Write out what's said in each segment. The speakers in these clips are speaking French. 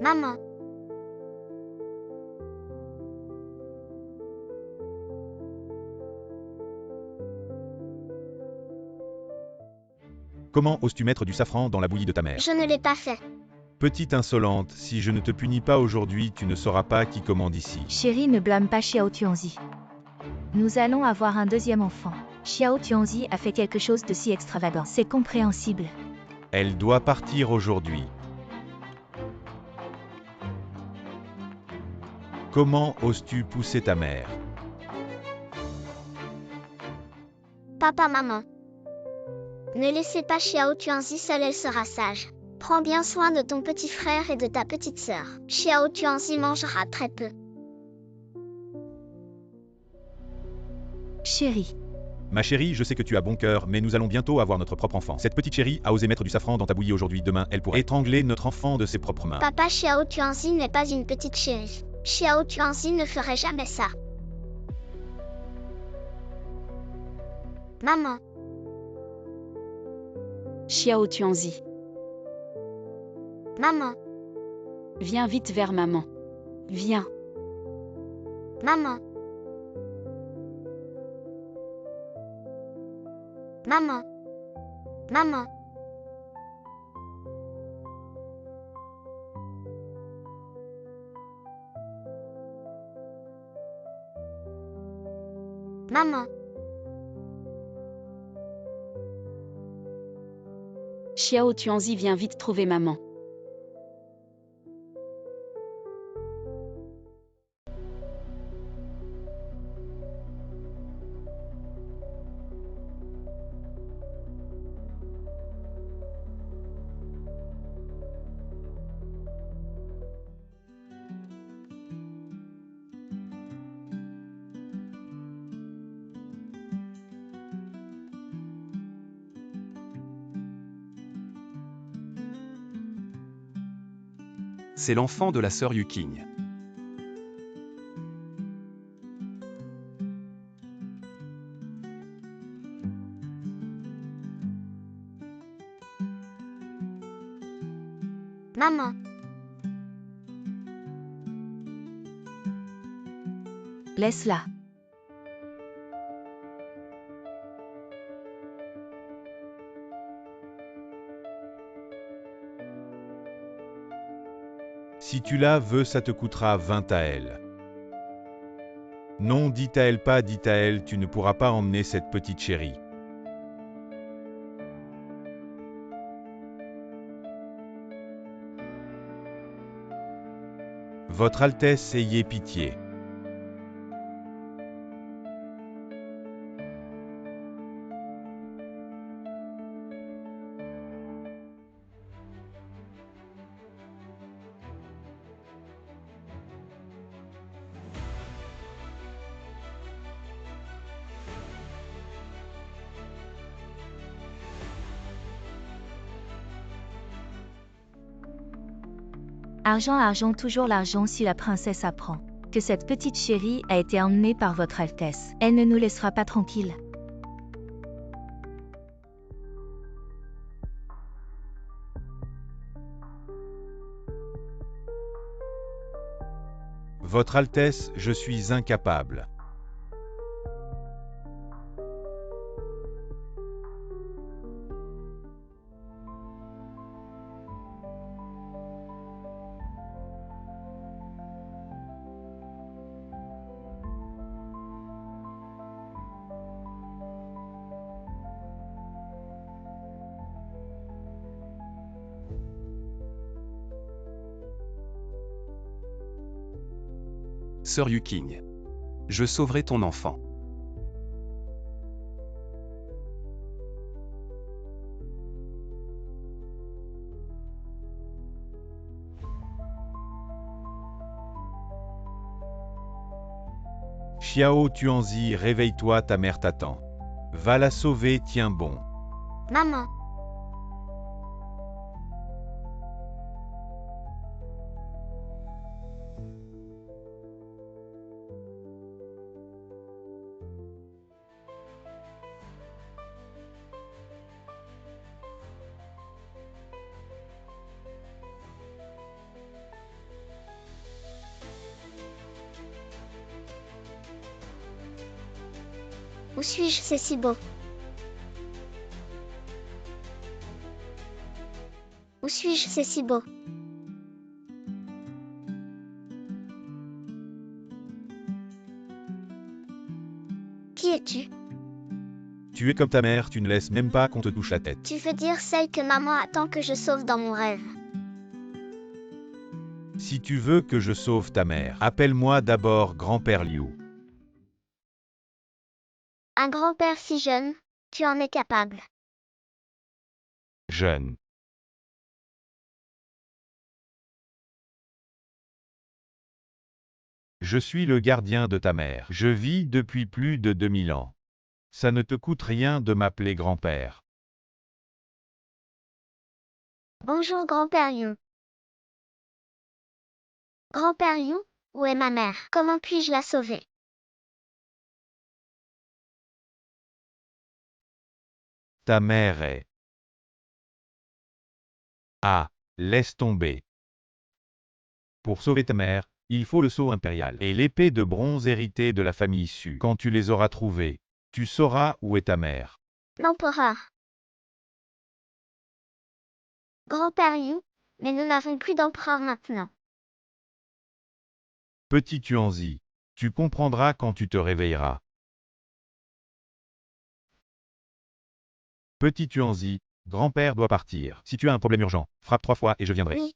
Maman, Comment oses-tu mettre du safran dans la bouillie de ta mère? je ne l'ai pas fait. Petite insolente, si je ne te punis pas aujourd'hui, tu ne sauras pas qui commande ici. Chérie, ne blâme pas Xiao Tuanzi. Nous allons avoir un deuxième enfant. Xiao Tuanzi a fait quelque chose de si extravagant. C'est compréhensible. Elle doit partir aujourd'hui. Comment oses-tu pousser ta mère? Papa, maman. Ne laissez pas Xiao Tuanzi seule, elle sera sage. Prends bien soin de ton petit frère et de ta petite sœur. Xiao Tuanzi mangera très peu. Chérie, Ma chérie, je sais que tu as bon cœur, mais nous allons bientôt avoir notre propre enfant. Cette petite chérie a osé mettre du safran dans ta bouillie aujourd'hui. Demain, elle pourrait étrangler notre enfant de ses propres mains. Papa, Xiao Tuanzi n'est pas une petite chérie. Xiao Tuanzi ne ferait jamais ça. Maman, Xiao Tuanzi, maman, viens vite vers maman. Viens. maman. Maman, maman. Maman, Xiao Tuanzi, viens vite trouver maman. C'est l'enfant de la sœur Yuking. maman. laisse-la. Si tu la veux, ça te coûtera 20 à elle. Non, dit à elle pas, dit à elle, tu ne pourras pas emmener cette petite chérie. Votre Altesse, ayez pitié. Argent, argent, toujours l'argent si la princesse apprend que cette petite chérie a été emmenée par votre Altesse. Elle ne nous laissera pas tranquilles. Votre Altesse, je suis incapable. Sœur Yuking. Je sauverai ton enfant. Xiao Tuanzi, réveille-toi, ta mère t'attend. Va la sauver, tiens bon. Maman, Où suis-je, c'est si beau. Où suis-je, c'est si beau. Qui es-tu? Tu es comme ta mère, tu ne laisses même pas qu'on te touche la tête. Tu veux dire celle que maman attend que je sauve dans mon rêve. Si tu veux que je sauve ta mère, appelle-moi d'abord grand-père Liu. Un grand-père si jeune, tu en es capable. Jeune. Je suis le gardien de ta mère. Je vis depuis plus de 2000 ans. Ça ne te coûte rien de m'appeler grand-père. Bonjour grand-père Yu. Grand-père Yu, où est ma mère? Comment puis-je la sauver? Ta mère est... Ah, laisse tomber. Pour sauver ta mère, il faut le sceau impérial et l'épée de bronze héritée de la famille Su. Quand tu les auras trouvés, tu sauras où est ta mère. L'empereur. Grand-père Yu, mais nous n'avons plus d'empereur maintenant. Petit Tuanzi, tu comprendras quand tu te réveilleras. Petit Tuanzi, grand-père doit partir. Si tu as un problème urgent, frappe 3 fois et je viendrai. Oui.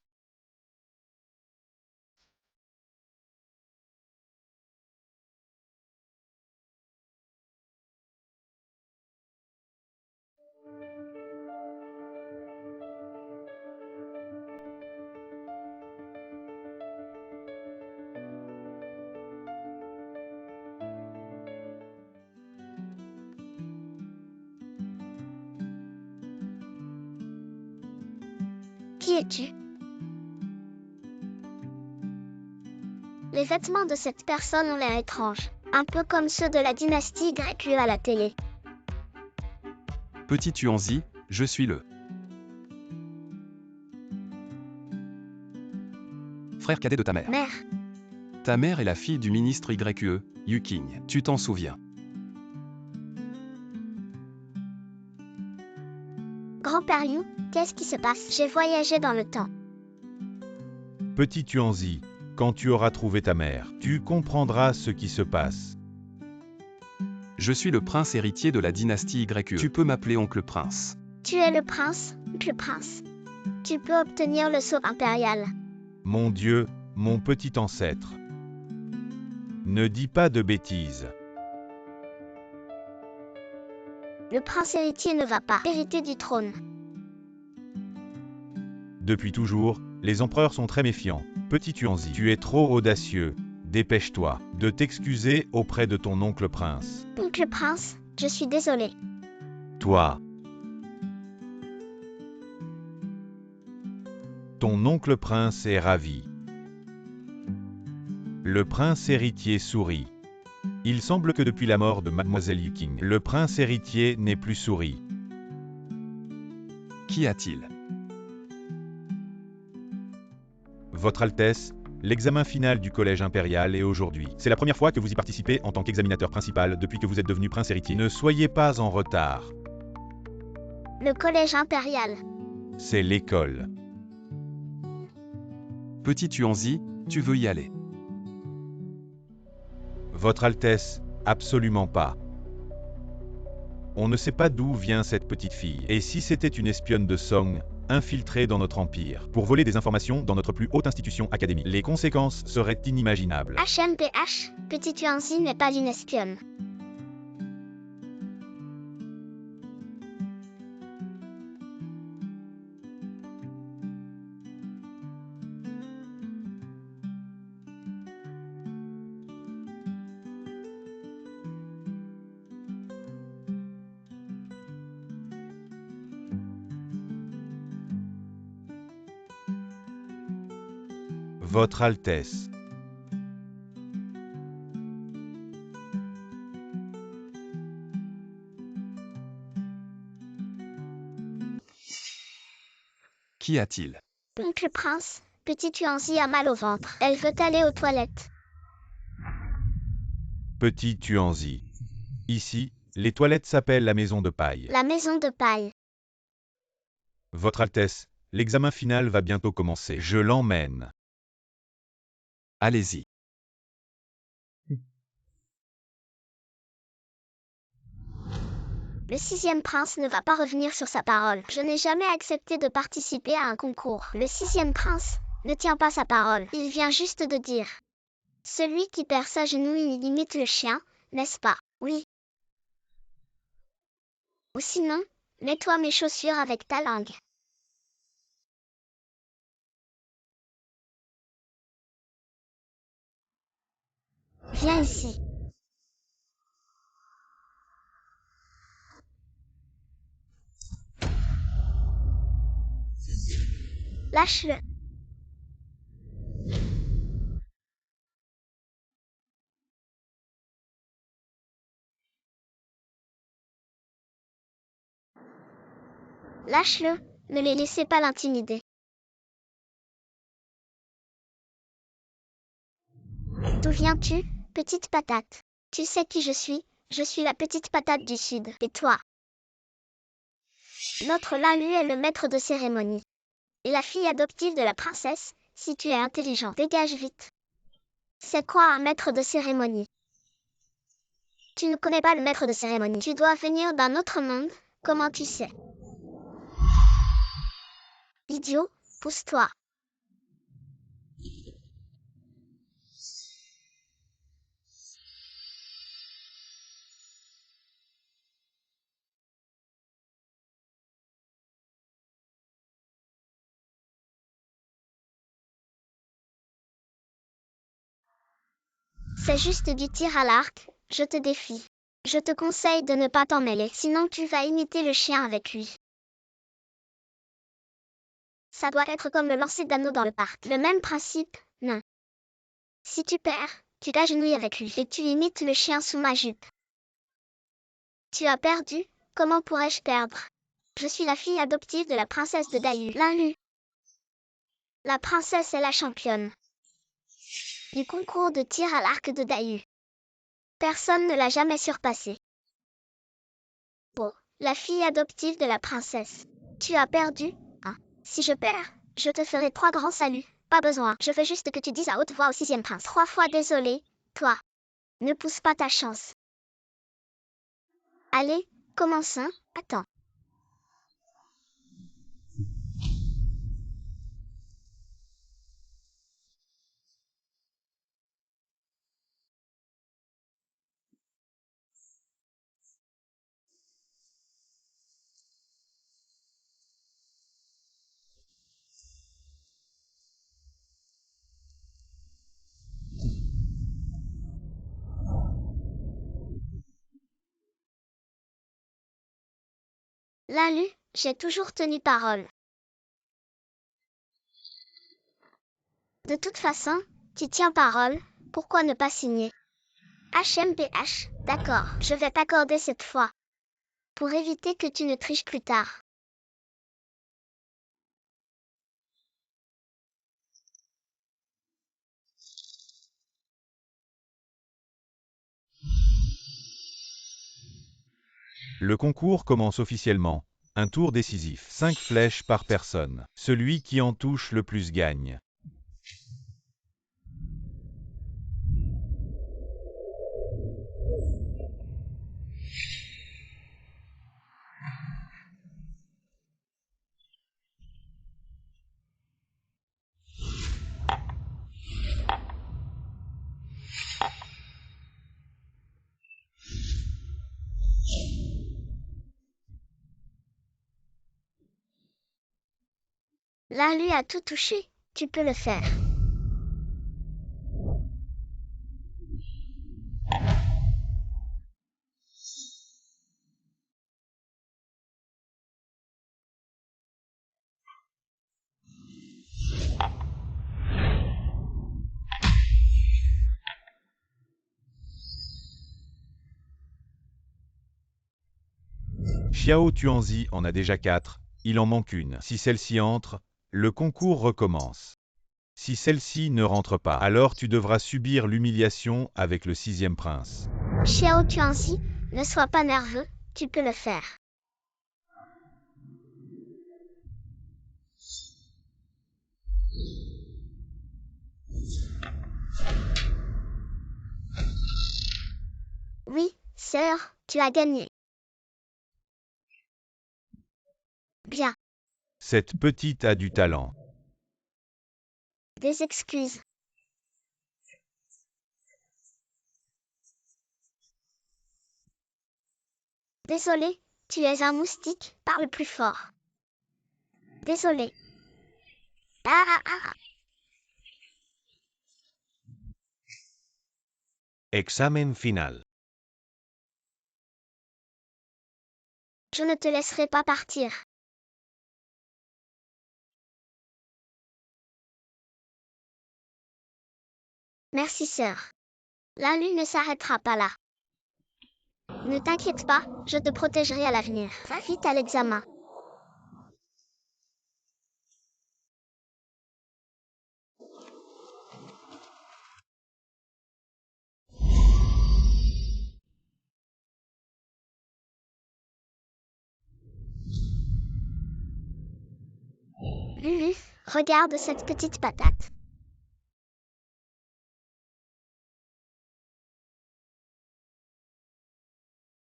Qui es-tu? Les vêtements de cette personne ont l'air étranges, un peu comme ceux de la dynastie grecque à la télé. Petit Tuanzi, je suis le frère cadet de ta mère. Mère, Ta mère est la fille du ministre YE, Yu King. Tu t'en souviens. grand-père Yu, qu'est-ce qui se passe? J'ai voyagé dans le temps. Petit Tuanzi, quand tu auras trouvé ta mère, tu comprendras ce qui se passe. Je suis le prince héritier de la dynastie YE. Tu peux m'appeler oncle prince. Tu es le prince, le prince. Tu peux obtenir le sceau impérial. Mon Dieu, mon petit ancêtre. Ne dis pas de bêtises. Le prince héritier ne va pas hériter du trône. Depuis toujours, les empereurs sont très méfiants. Petit Tuanzi, tu es trop audacieux. Dépêche-toi de t'excuser auprès de ton oncle prince. Oncle prince, je suis désolé. Toi. Ton oncle prince est ravi. Le prince héritier sourit. Il semble que depuis la mort de Mademoiselle Yu King, le prince héritier n'ait plus souri. Qu'y a-t-il? Votre Altesse, l'examen final du collège impérial est aujourd'hui. C'est la première fois que vous y participez en tant qu'examinateur principal depuis que vous êtes devenu prince héritier. Ne soyez pas en retard. Le collège impérial. C'est l'école. Petit Tuanzi, tu veux y aller? Votre Altesse, absolument pas. On ne sait pas d'où vient cette petite fille. Et si c'était une espionne de Song, infiltrée dans notre empire, pour voler des informations dans notre plus haute institution académique, les conséquences seraient inimaginables. HMPH, Petit Tuanzi n'est pas une espionne. Votre Altesse. Qu'y a-t-il? Oncle prince, Petit Tuanzi a mal au ventre. Elle veut aller aux toilettes. Petit Tuanzi. Ici, Les toilettes s'appellent la maison de paille. La maison de paille. Votre Altesse, l'examen final va bientôt commencer. Je l'emmène. Allez-y. Le 6e prince ne va pas revenir sur sa parole. Je n'ai jamais accepté de participer à un concours. Le 6e prince ne tient pas sa parole. Il vient juste de dire. Celui qui perd sa genouille limite le chien, n'est-ce pas? Oui. Ou sinon, mets-toi mes chaussures avec ta langue. Viens ici. Lâche-le. Lâche-le, ne les laissez pas l'intimider. D'où viens-tu, petite patate? Tu sais qui je suis la petite patate du Sud. Et toi? Notre Lalu est le maître de cérémonie. Et la fille adoptive de la princesse, si tu es intelligent, dégage vite. C'est quoi un maître de cérémonie? Tu ne connais pas le maître de cérémonie. Tu dois venir d'un autre monde, comment tu sais? Idiot, pousse-toi. C'est juste du tir à l'arc, je te défie. Je te conseille de ne pas t'en mêler, sinon tu vas imiter le chien avec lui. Ça doit être comme le lancer d'anneau dans le parc. Le même principe, non. Si tu perds, tu t'agenouilles avec lui et tu imites le chien sous ma jupe. Tu as perdu, comment pourrais-je perdre? Je suis la fille adoptive de la princesse de Dayu, Lalu. La princesse est la championne du concours de tir à l'arc de Dayu. Personne ne l'a jamais surpassée. Oh, la fille adoptive de la princesse. Tu as perdu, hein? Si je perds, je te ferai 3 grands saluts. Pas besoin, je veux juste que tu dises à haute voix au 6e prince 3 fois désolé, toi. Ne pousse pas ta chance. Allez, commençons, attends. Lalu, j'ai toujours tenu parole. De toute façon, tu tiens parole, pourquoi ne pas signer? HMPH, d'accord, je vais t'accorder cette fois. Pour éviter que tu ne triches plus tard. Le concours commence officiellement. Un tour décisif. 5 flèches par personne. Celui qui en touche le plus gagne. Lalu a tout touché, tu peux le faire. Xiao Tuanzi en a déjà 4, il en manque une. Si celle-ci entre, le concours recommence. Si celle-ci ne rentre pas, alors tu devras subir l'humiliation avec le 6e prince. Xiao Tuanzi, Ne sois pas nerveux, tu peux le faire. Oui, sœur, tu as gagné. Bien, Cette petite a du talent. des excuses. Désolé, tu es un moustique, parle plus fort. Désolé. Ah, ah, ah. Examen final. Je ne te laisserai pas partir. Merci, sœur. La lune ne s'arrêtera pas là. Ne t'inquiète pas, je te protégerai à l'avenir. Va vite à l'examen. Lulu, regarde cette petite patate.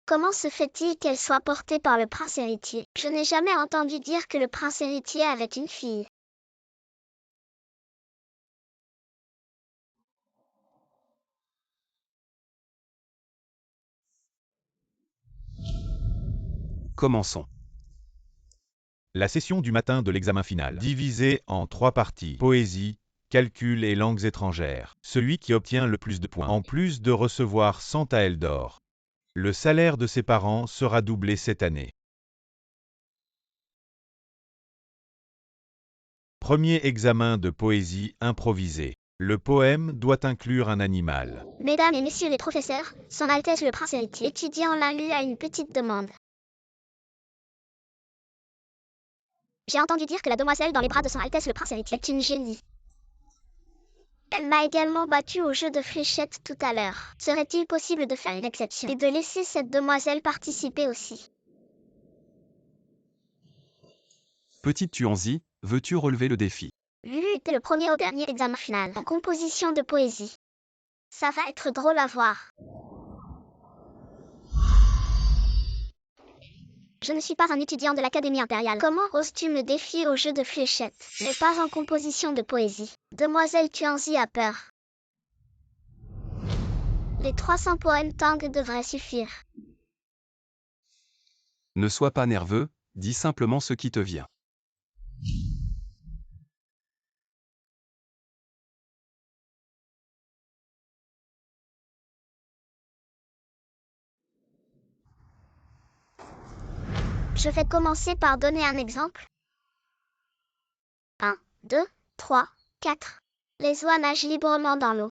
Comment se fait-il qu'elle soit portée par le prince héritier? Je n'ai jamais entendu dire que le prince héritier avait une fille. Commençons. La session du matin de l'examen final, divisée en 3 parties, poésie, calcul et langues étrangères. Celui qui obtient le plus de points, en plus de recevoir 100 taels d'or. Le salaire de ses parents sera doublé cette année. Premier examen de poésie improvisée. Le poème doit inclure un animal. Mesdames et messieurs les professeurs, Son Altesse le prince héritier étudiant Lalu a une petite demande. J'ai entendu dire que la demoiselle dans les bras de Son Altesse le prince héritier est une génie. Elle m'a également battu au jeu de fléchettes tout à l'heure. Serait-il possible de faire une exception et de laisser cette demoiselle participer aussi? Petite Tuanzi, veux-tu relever le défi? Lulu était le premier au dernier examen final en composition de poésie. Ça va être drôle à voir. Je ne suis pas un étudiant de l'Académie impériale. Comment oses-tu me défier au jeu de fléchettes, mais pas en composition de poésie? Demoiselle Tuanzi a peur. Les 300 poèmes Tang devraient suffire. Ne sois pas nerveux, dis simplement ce qui te vient. Je vais commencer par donner un exemple. 1, 2, 3, 4. Les oies nagent librement dans l'eau.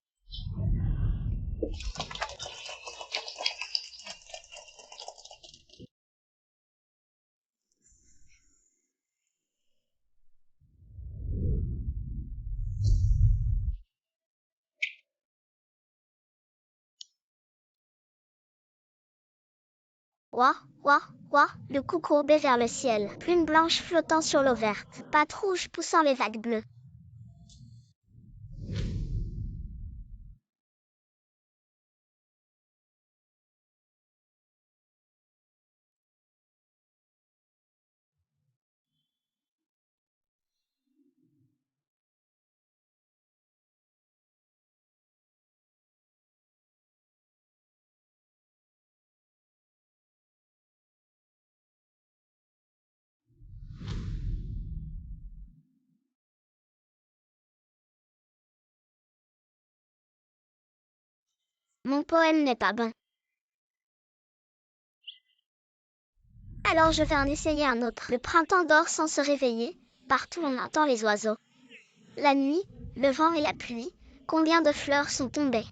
Ouah, ouah, ouah, le cou courbé vers le ciel, plume blanche flottant sur l'eau verte, pattes rouges poussant les vagues bleues. Mon poème n'est pas bon. Alors je vais en essayer un autre. Le printemps dort sans se réveiller, partout on entend les oiseaux. La nuit, le vent et la pluie, combien de fleurs sont tombées?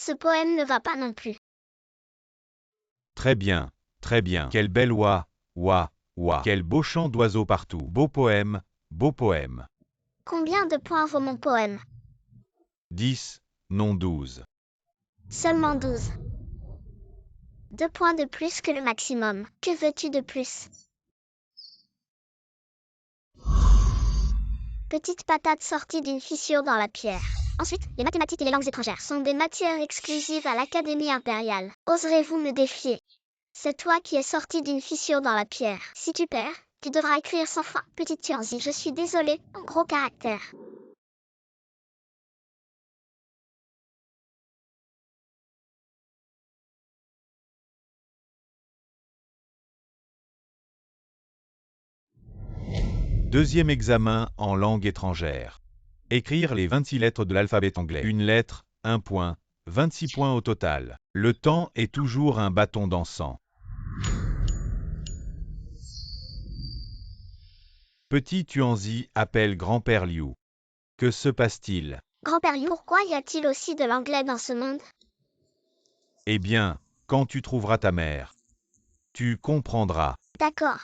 Ce poème ne va pas non plus. Très bien, très bien. Quel bel oie, oie, oie. Quel beau chant d'oiseaux partout. Beau poème, beau poème. Combien de points vaut mon poème? 10, non 12. Seulement 12. 2 points de plus que le maximum. Que veux-tu de plus? Petite patate sortie d'une fissure dans la pierre. Ensuite, les mathématiques et les langues étrangères sont des matières exclusives à l'Académie impériale. Oserez-vous me défier? C'est toi qui es sorti d'une fissure dans la pierre. Si tu perds, tu devras écrire sans fin. Petite Tuanzi, je suis désolée, en gros caractères. Deuxième examen en langue étrangère. Écrire les 26 lettres de l'alphabet anglais. Une lettre, 1 point, 26 points au total. Le temps est toujours un bâton d'encens. Petit Tuanzi appelle grand-père Liu. Que se passe-t-il? Grand-père Liu, pourquoi y a-t-il aussi de l'anglais dans ce monde? Eh bien, quand tu trouveras ta mère, tu comprendras. D'accord.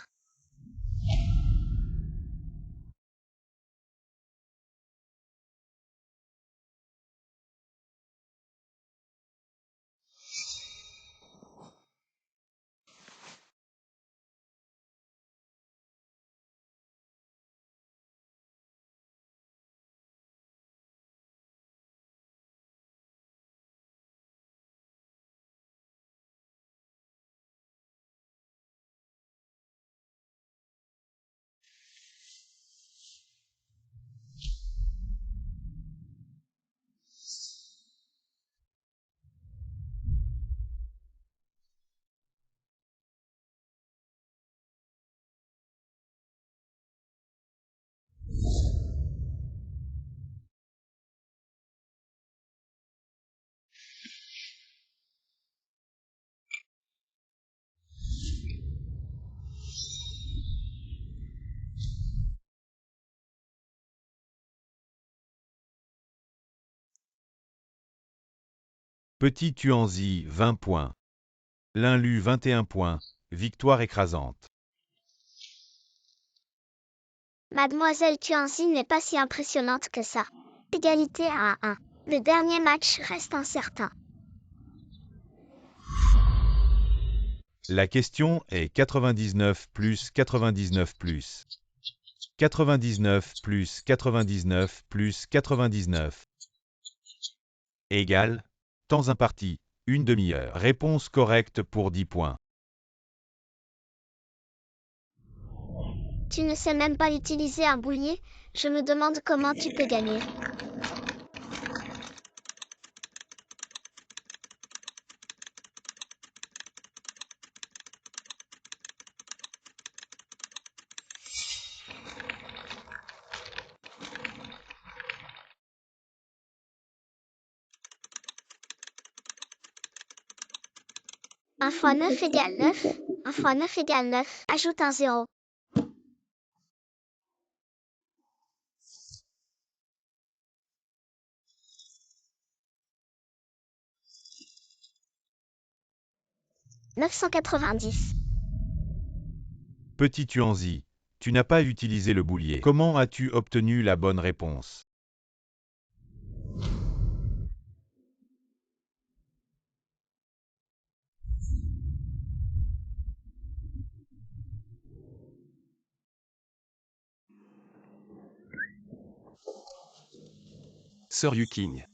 Petit Tuanzi, 20 points. Linlu, 21 points. Victoire écrasante. Mademoiselle Tuanzi n'est pas si impressionnante que ça. Égalité à 1. Le dernier match reste incertain. La question est 99 plus 99 plus 99 plus 99 plus 99 égale temps imparti, 1 demi-heure. Réponse correcte pour 10 points. Tu ne sais même pas utiliser un boulier, je me demande comment tu peux gagner. Un fois 9 égale 9. 1 fois 9 égale 9. Ajoute un 0. « 990. Petit Tuanzi, tu n'as pas utilisé le boulier. Comment as-tu obtenu la bonne réponse? Sœur Yuking.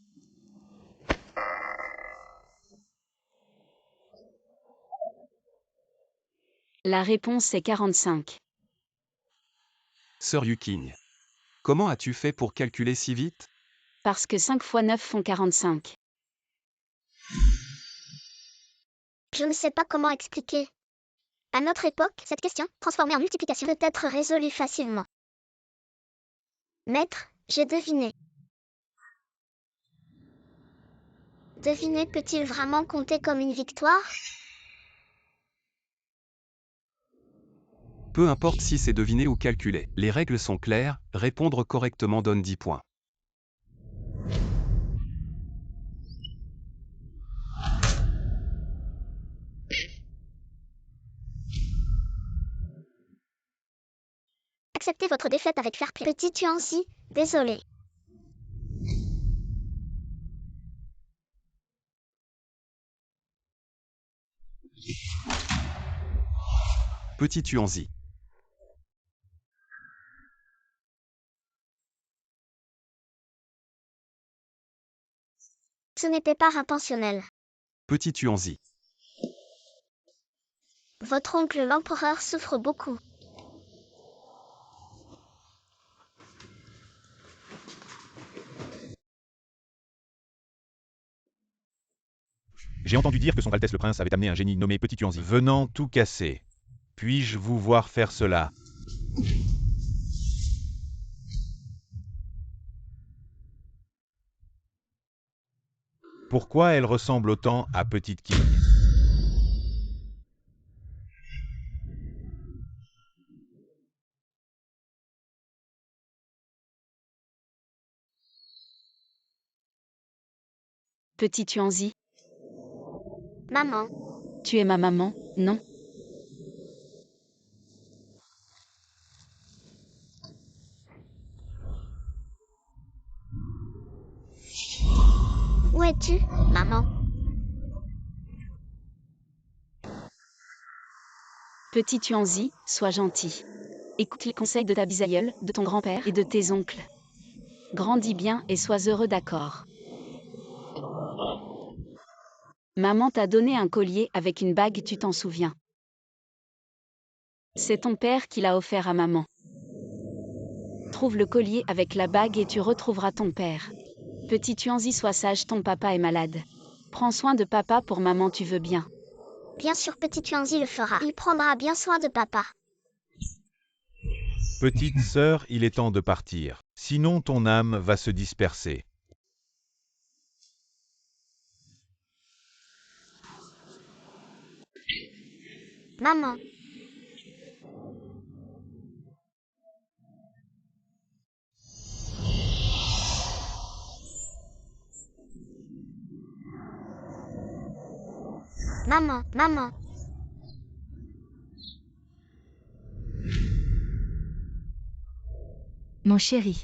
La réponse est 45. Sœur Yuking. Comment as-tu fait pour calculer si vite? Parce que 5 fois 9 font 45. Je ne sais pas comment expliquer. À notre époque, cette question, transformée en multiplication, peut être résolue facilement. Maître, j'ai deviné. Deviner peut-il vraiment compter comme une victoire? Peu importe si c'est deviné ou calculé, les règles sont claires, répondre correctement donne 10 points. accepté votre défaite avec fair play. Petit Tuanzi, désolé. Petit Tuanzi. Ce n'était pas intentionnel. Petit Tuanzi. Votre oncle l'empereur souffre beaucoup. J'ai entendu dire que son Altesse le Prince avait amené un génie nommé Petit Tuanzi venant tout casser. Puis-je vous voir faire cela? Pourquoi elle ressemble autant à Petite King? Petit Tuanzi, Maman, tu es ma maman, non? où es-tu, maman? Petit Tuanzi, sois gentil. Écoute les conseils de ta bisaïeule, de ton grand-père et de tes oncles. Grandis bien et sois heureux, d'accord? Maman t'a donné un collier avec une bague, tu t'en souviens? C'est ton père qui l'a offert à maman. Trouve le collier avec la bague et tu retrouveras ton père. Petit Tuanzi, sois sage, ton papa est malade. Prends soin de papa pour maman, tu veux bien? Bien sûr, Petit Tuanzi le fera. Il prendra bien soin de papa. Petite sœur, il est temps de partir. Sinon ton âme va se disperser. Maman, maman. Mon chéri.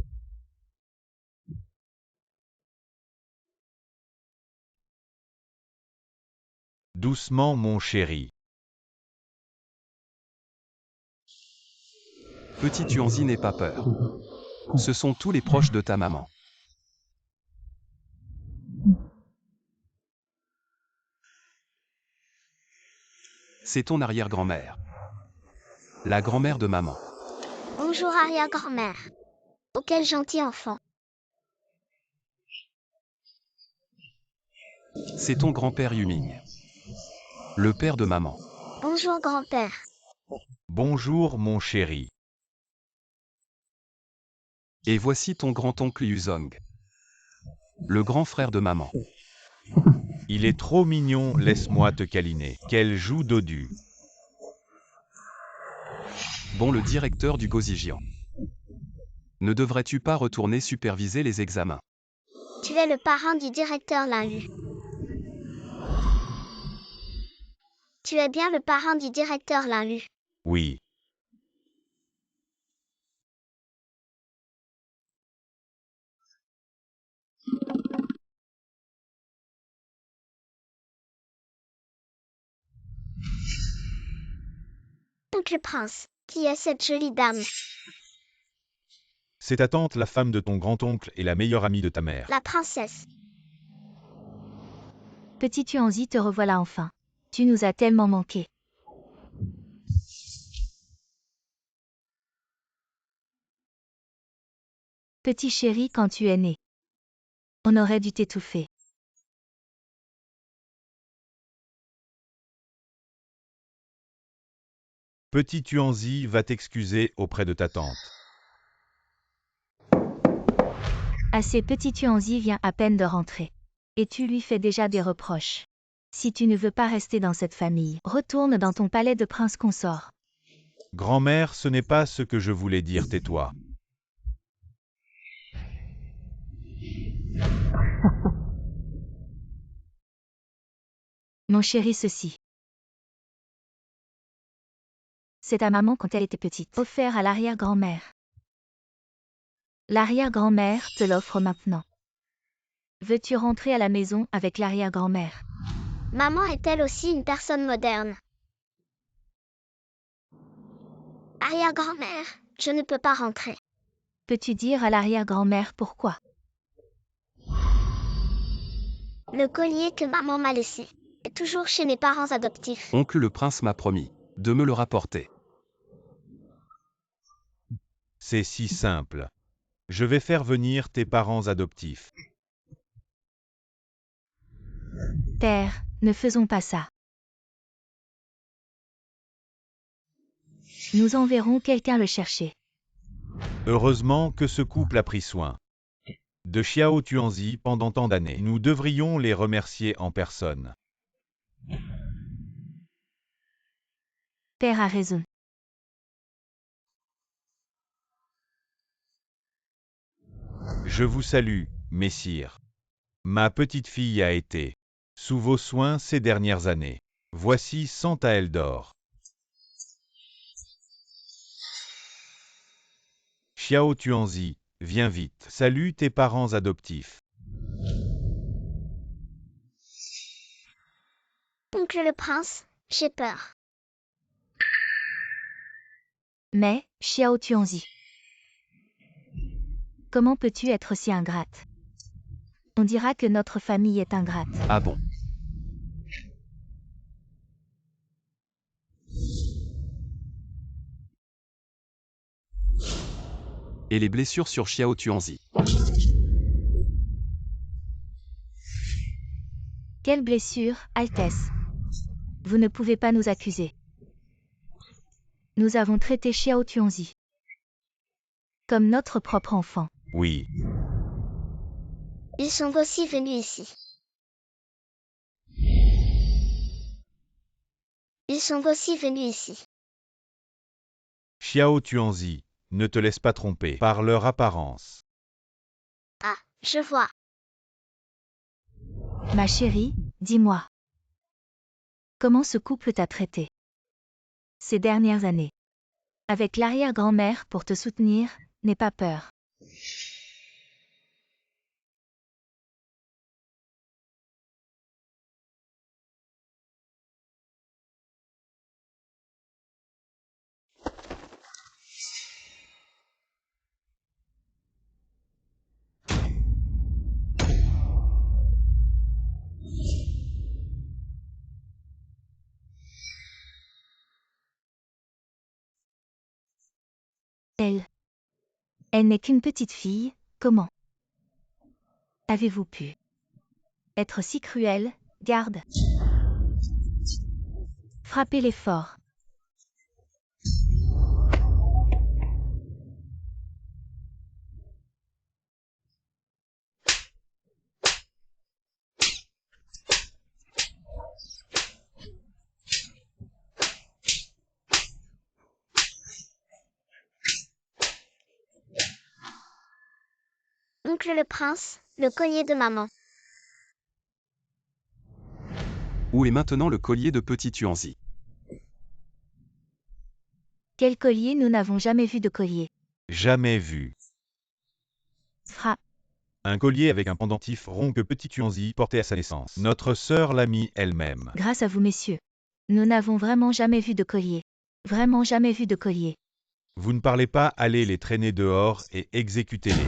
Doucement mon chéri. Petit Tuanzi, n'aie pas peur. Ce sont tous les proches de ta maman. C'est ton arrière-grand-mère. La grand-mère de maman. Bonjour arrière-grand-mère. Oh, quel gentil enfant. C'est ton grand-père Yuming. Le père de maman. Bonjour grand-père. Bonjour mon chéri. Et voici ton grand-oncle Yuzong. Le grand frère de maman. Il est trop mignon, laisse-moi te câliner. Quelle joue dodue. Bon, le directeur du Gozijian. Ne devrais-tu pas retourner superviser les examens? Tu es le parrain du directeur Linlu. Tu es bien le parrain du directeur Linlu. Oui. Oncle Prince, qui est cette jolie dame? C'est ta tante, la femme de ton grand-oncle et la meilleure amie de ta mère. La princesse. Petit Tuanzi, te revoilà enfin. Tu nous as tellement manqué. Petit chéri, quand tu es né, on aurait dû t'étouffer. Petit Tuanzi va t'excuser auprès de ta tante. Assez, Petit Tuanzi vient à peine de rentrer. Et tu lui fais déjà des reproches. Si tu ne veux pas rester dans cette famille, retourne dans ton palais de prince consort. Grand-mère, ce n'est pas ce que je voulais dire, tais-toi. Mon chéri, ceci. C'est ta maman quand elle était petite. Offert à l'arrière-grand-mère. L'arrière-grand-mère te l'offre maintenant. Veux-tu rentrer à la maison avec l'arrière-grand-mère? Maman est-elle aussi une personne moderne? Arrière-grand-mère, je ne peux pas rentrer. Peux-tu dire à l'arrière-grand-mère pourquoi? Le collier que maman m'a laissé est toujours chez mes parents adoptifs. Oncle le prince m'a promis de me le rapporter. C'est si simple. Je vais faire venir tes parents adoptifs. Père, ne faisons pas ça. Nous enverrons quelqu'un le chercher. Heureusement que ce couple a pris soin de Xiao Tuanzi pendant tant d'années. Nous devrions les remercier en personne. Père a raison. Je vous salue, messire. Ma petite fille a été sous vos soins ces dernières années. Voici 100 taels d'or. Xiao Tuanzi, viens vite. Salue tes parents adoptifs. Oncle le prince, j'ai peur. Mais, Xiao Tuanzi, comment peux-tu être si ingrate? On dira que notre famille est ingrate. Ah bon? Et les blessures sur Xiao Tuanzi? Quelle blessure, Altesse! Vous ne pouvez pas nous accuser. Nous avons traité Xiao Tuanzi comme notre propre enfant. Oui, Ils sont aussi venus ici. Ils sont aussi venus ici. Xiao Tuanzi, ne te laisse pas tromper par leur apparence. Ah, je vois. Ma chérie, dis-moi. Comment ce couple t'a traité ces dernières années? Avec l'arrière-grand-mère pour te soutenir, n'aie pas peur. Elle n'est qu'une petite fille, comment avez-vous pu être si cruel, garde? Frappez-les fort. Oncle le prince, le collier de maman. Où est maintenant le collier de petit Tuanzi? Quel collier? Nous n'avons jamais vu de collier. Jamais vu. Un collier avec un pendentif rond que petit Tuanzi portait à sa naissance. Notre sœur l'a mis elle-même. Grâce à vous, messieurs. Nous n'avons vraiment jamais vu de collier. Vraiment jamais vu de collier. Vous ne parlez pas, allez les traîner dehors et exécutez-les.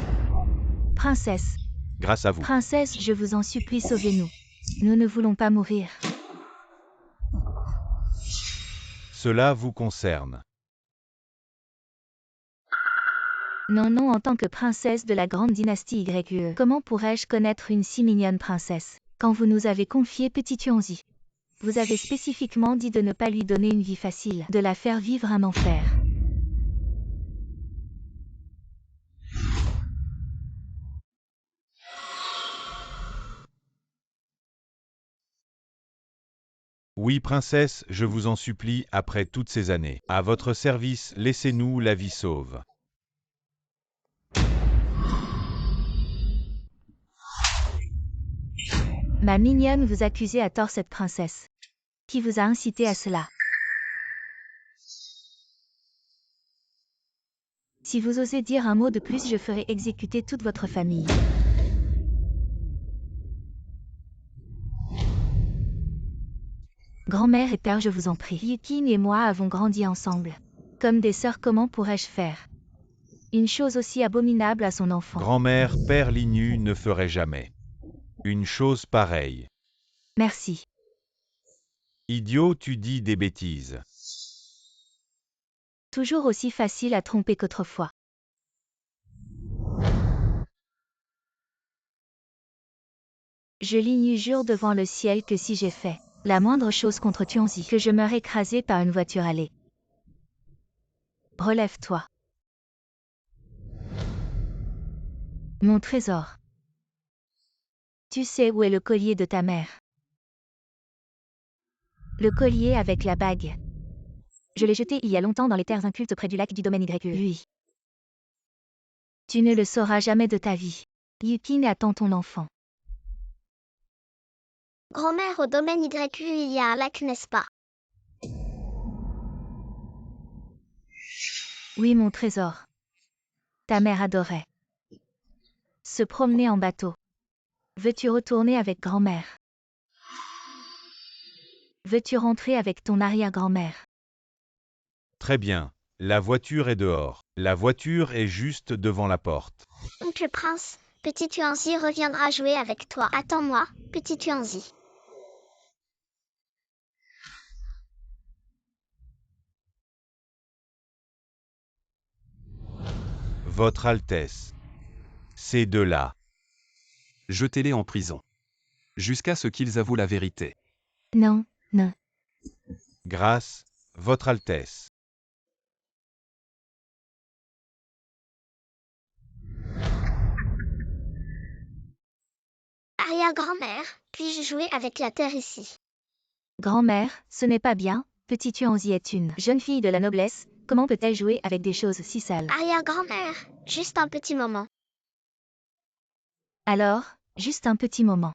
Princesse. Grâce à vous. Princesse, je vous en supplie, sauvez-nous. Nous ne voulons pas mourir. Cela vous concerne. Non, non, en tant que princesse de la grande dynastie YE, comment pourrais-je connaître une si mignonne princesse? Quand vous nous avez confié petit Tuanzi, vous avez spécifiquement dit de ne pas lui donner une vie facile, de la faire vivre un enfer. Oui, princesse, je vous en supplie, après toutes ces années. À votre service, laissez-nous la vie sauve. Ma mignonne, vous accusez à tort cette princesse. Qui vous a incité à cela? Si vous osez dire un mot de plus, je ferai exécuter toute votre famille. Grand-mère et père, je vous en prie. Yukin et moi avons grandi ensemble. Comme des sœurs, comment pourrais-je faire une chose aussi abominable à son enfant? Grand-mère, père Linnu ne ferait jamais une chose pareille. Merci. Idiot, tu dis des bêtises. Toujours aussi facile à tromper qu'autrefois. Je Linnu jure devant le ciel que si j'ai fait la moindre chose contre Tuanzi, que je meurs écrasé par une voiture allée. Relève-toi. Mon trésor. Tu sais où est le collier de ta mère? Le collier avec la bague. Je l'ai jeté il y a longtemps dans les terres incultes près du lac du domaine YU. Oui. Tu ne le sauras jamais de ta vie. Yukin attend ton enfant. Grand-mère, au domaine YU, il y a un lac, n'est-ce pas? Oui, mon trésor. Ta mère adorait se promener en bateau. Veux-tu retourner avec grand-mère? Veux-tu rentrer avec ton arrière-grand-mère? Très bien. La voiture est dehors. La voiture est juste devant la porte. Oncle Prince, petit Tuanzi reviendra jouer avec toi. Attends-moi, petit Tuanzi. Votre Altesse. Ces deux-là. Jetez-les en prison. Jusqu'à ce qu'ils avouent la vérité. Non, non. Grâce, Votre Altesse. Arrière-grand-mère, puis-je jouer avec la terre ici? Grand-mère, ce n'est pas bien, petit Tuanzi est une jeune fille de la noblesse, comment peut-elle jouer avec des choses si sales? Arrière-grand-mère, juste un petit moment. Alors, juste un petit moment.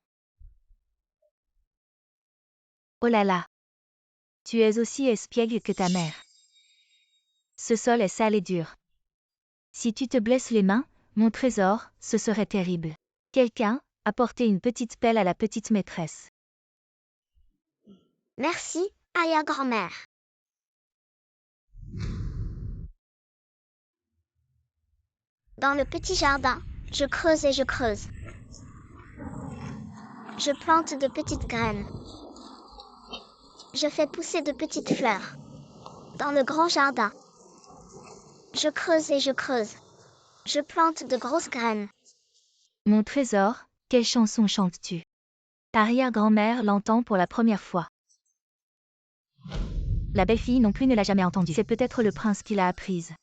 Oh là là. Tu es aussi espiègle que ta mère. Ce sol est sale et dur. Si tu te blesses les mains, mon trésor, ce serait terrible. Quelqu'un, apportez une petite pelle à la petite maîtresse. Merci, arrière-grand-mère. Dans le petit jardin, je creuse et je creuse. Je plante de petites graines. Je fais pousser de petites fleurs. Dans le grand jardin, je creuse et je creuse. Je plante de grosses graines. Mon trésor, quelle chanson chantes-tu? Arrière-grand-mère l'entend pour la première fois. La belle-fille non plus ne l'a jamais entendue. C'est peut-être le prince qui l'a apprise.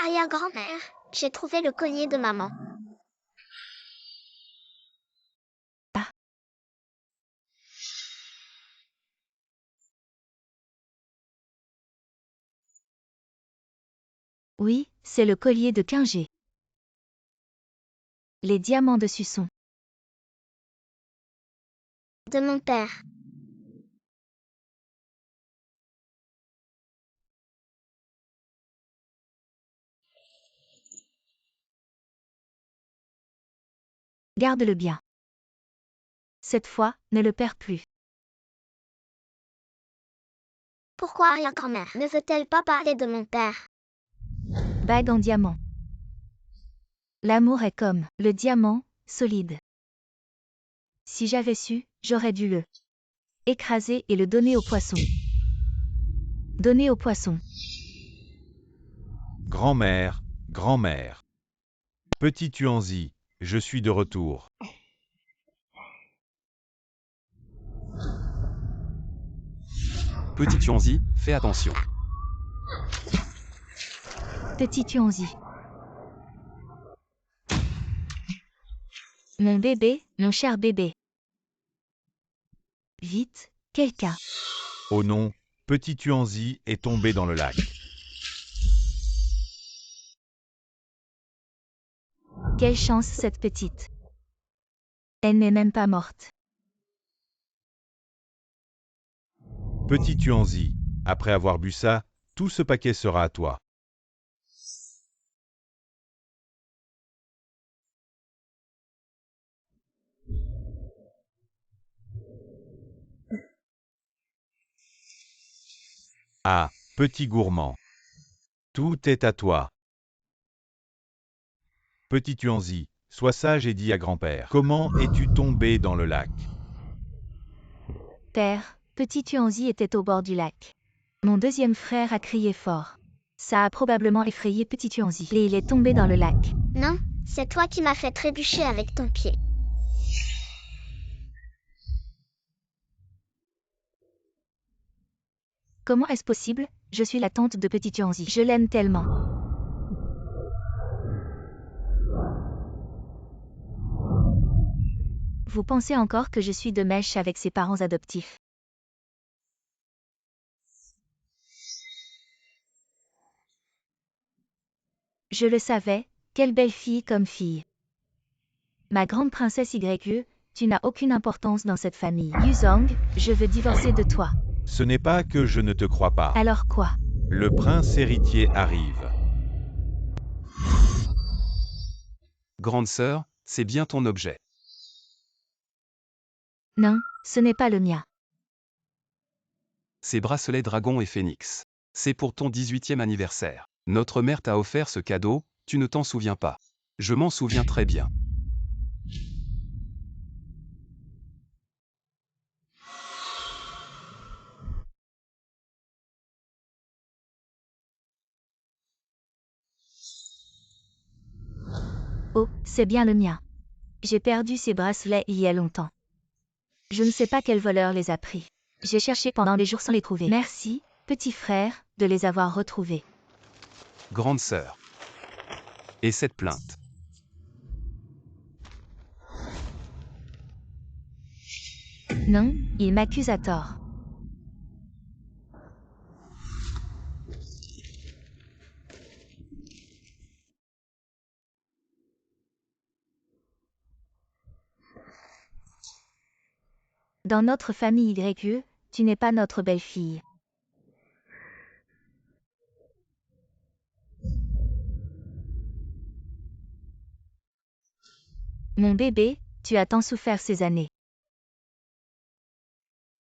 Arrière-grand-mère, j'ai trouvé le collier de maman. Ah. Oui, c'est le collier de Quingé. Les diamants dessus sont De mon père. Garde-le bien. Cette fois, ne le perds plus. Pourquoi arrière-grand-mère ne veut-elle pas parler de mon père? Bague en diamant. L'amour est comme le diamant, solide. Si j'avais su, j'aurais dû le écraser et le donner au poisson. Donner au poisson. Grand-mère, grand-mère. Petit Tuanzi, je suis de retour. Petit Tuanzi, fais attention. Petit Tuanzi. Mon bébé, mon cher bébé. Vite, quelqu'un. Oh non, petit Tuanzi est tombé dans le lac. Quelle chance cette petite. Elle n'est même pas morte. Petit Tuanzi, après avoir bu ça, tout ce paquet sera à toi. Ah, petit gourmand. Tout est à toi. Petit Tuanzi, sois sage et dis à grand-père. Comment es-tu tombé dans le lac? Père, petit Tuanzi était au bord du lac. Mon deuxième frère a crié fort. Ça a probablement effrayé petit Tuanzi et il est tombé dans le lac. Non, c'est toi qui m'as fait trébucher avec ton pied. Comment est-ce possible? Je suis la tante de petit Tuanzi. Je l'aime tellement. Vous pensez encore que je suis de mèche avec ses parents adoptifs? Je le savais, quelle belle fille comme fille. Ma grande princesse YE, tu n'as aucune importance dans cette famille. Yuzong, je veux divorcer de toi. Ce n'est pas que je ne te crois pas. Alors quoi? Le prince héritier arrive. Grande sœur, c'est bien ton objet. Non, ce n'est pas le mien. C'est bracelet dragon et phénix. C'est pour ton 18e anniversaire. Notre mère t'a offert ce cadeau, tu ne t'en souviens pas. Je m'en souviens très bien. Oh, c'est bien le mien. J'ai perdu ces bracelets il y a longtemps. Je ne sais pas quel voleur les a pris. J'ai cherché pendant des jours sans les trouver. Merci, petit frère, de les avoir retrouvés. Grande sœur. Et cette plainte? Non, il m'accuse à tort. Dans notre famille YE, tu n'es pas notre belle-fille. Mon bébé, tu as tant souffert ces années.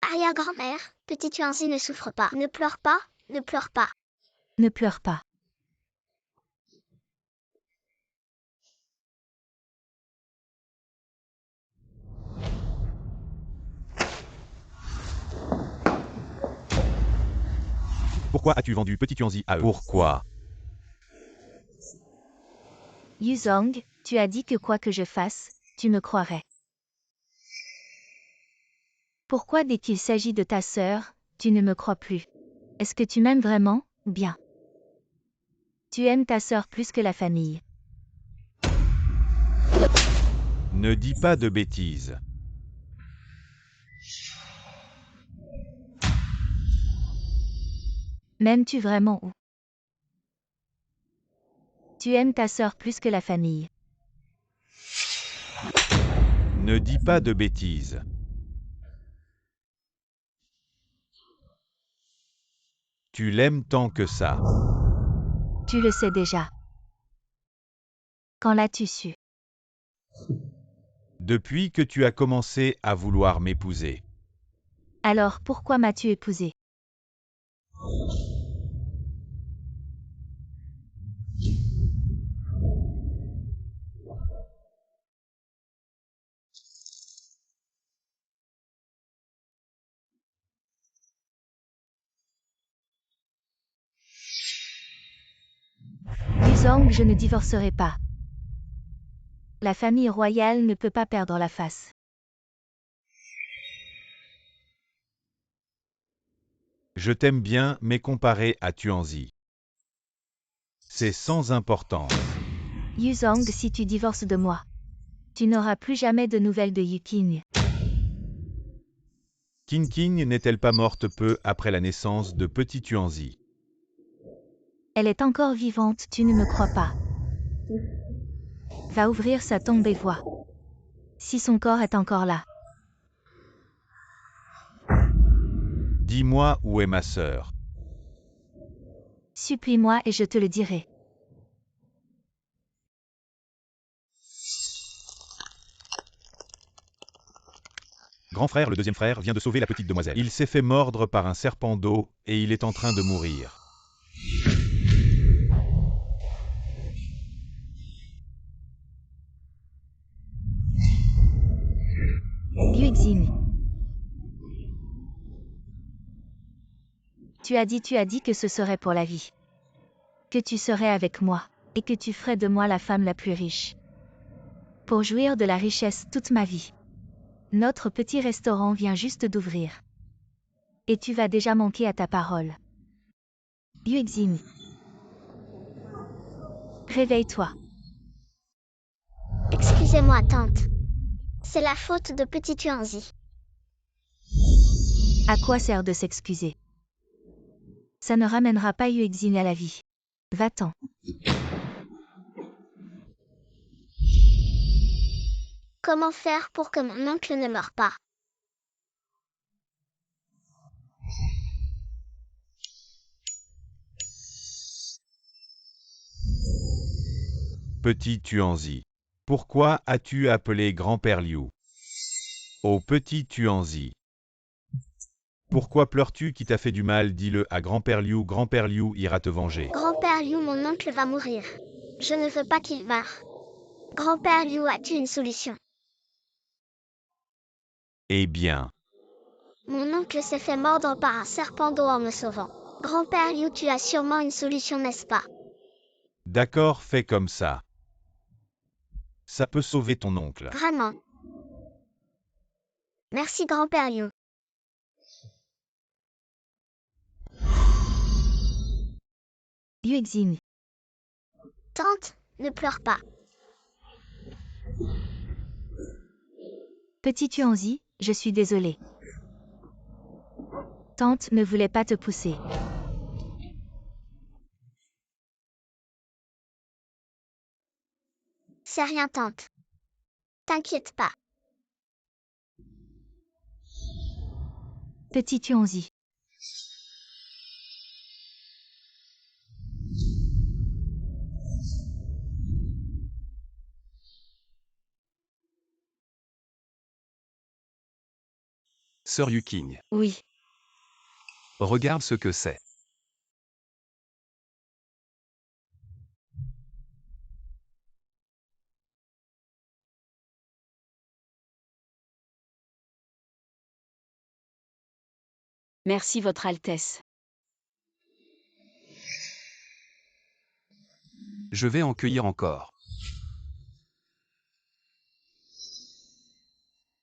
Arrière-grand-mère, petit Tuanzi ne souffre pas. Ne pleure pas, ne pleure pas. Ne pleure pas. Pourquoi as-tu vendu petit Tuanzi à eux? Pourquoi? Yuzong, tu as dit que quoi que je fasse, tu me croirais. Pourquoi dès qu'il s'agit de ta sœur, tu ne me crois plus? Est-ce que tu m'aimes vraiment, ou bien? Tu aimes ta sœur plus que la famille. Ne dis pas de bêtises. M'aimes-tu vraiment ou? Tu aimes ta sœur plus que la famille. Ne dis pas de bêtises. Tu l'aimes tant que ça. Tu le sais déjà. Quand l'as-tu su? Depuis que tu as commencé à vouloir m'épouser. Alors pourquoi m'as-tu épousé? Yuzong, je ne divorcerai pas. La famille royale ne peut pas perdre la face. Je t'aime bien, mais comparé à Tuanzi, c'est sans importance. Yuzong, si tu divorces de moi, Tu n'auras plus jamais de nouvelles de Yuking. King King n'est-elle pas morte peu après la naissance de petit Tuanzi? Elle est encore vivante, tu ne me crois pas. Va ouvrir sa tombe et vois. Si son corps est encore là. Dis-moi où est ma sœur. Supplie-moi et je te le dirai. Grand frère, le deuxième frère, vient de sauver la petite demoiselle. Il s'est fait mordre par un serpent d'eau et il est en train de mourir. Yuexin. Tu as dit que ce serait pour la vie. Que tu serais avec moi, et que tu ferais de moi la femme la plus riche. Pour jouir de la richesse toute ma vie. Notre petit restaurant vient juste d'ouvrir. Et tu vas déjà manquer à ta parole. Yuexin. Réveille-toi. Excusez-moi, tante. C'est la faute de petit Tuanzi. À quoi sert de s'excuser? Ça ne ramènera pas Yuexin à la vie. Va-t'en. Comment faire pour que mon oncle ne meure pas? Petit Tuanzi. Pourquoi as-tu appelé grand-père Liu? Oh petit Tuanzi. Pourquoi pleures-tu qui t'a fait du mal? Dis-le à grand-père Liu ira te venger. Grand-père Liu, mon oncle va mourir. Je ne veux pas qu'il meure. Grand-père Liu, as-tu une solution? Eh bien, Mon oncle s'est fait mordre par un serpent d'eau en me sauvant. Grand-père Liu, tu as sûrement une solution, n'est-ce pas? d'accord, fais comme ça. Ça peut sauver ton oncle. Vraiment. Merci, grand-père Liu. Yuexin. Tante, ne pleure pas. Petit Tuanzi, je suis désolée. Tante ne voulait pas te pousser. C'est rien, tante. T'inquiète pas. Petit Tuanzi. Sœur Yuking, Oui. regarde ce que c'est. Merci, Votre Altesse. Je vais en cueillir encore.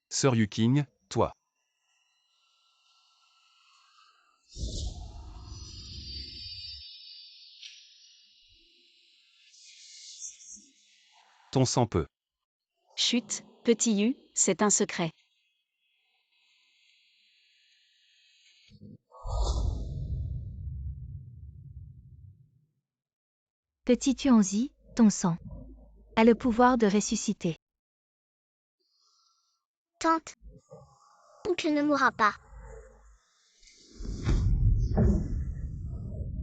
Sœur Yuking, toi. Ton sang peut. Chut, petit Yu, c'est un secret. Petit Tuanzi, ton sang a le pouvoir de ressusciter. Tante, oncle ne mourra pas.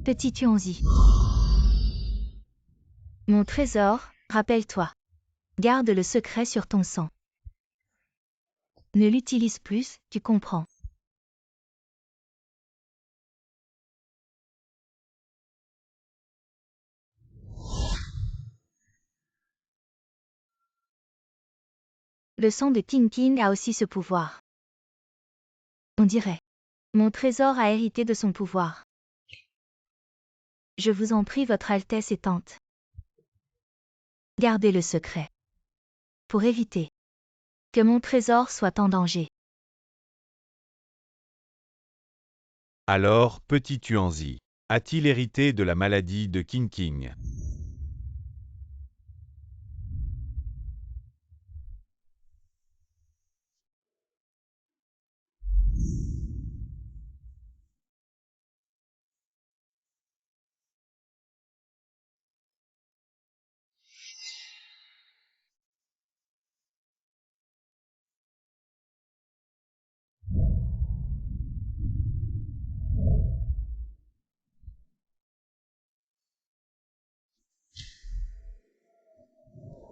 Petit Tuanzi. Mon trésor, rappelle-toi. Garde le secret sur ton sang. Ne l'utilise plus, tu comprends. Le sang de King King a aussi ce pouvoir. On dirait. Mon trésor a hérité de son pouvoir. Je vous en prie, Votre Altesse et tante. Gardez le secret. Pour éviter que mon trésor soit en danger. Alors, petit Tuanzi, a-t-il hérité de la maladie de King King?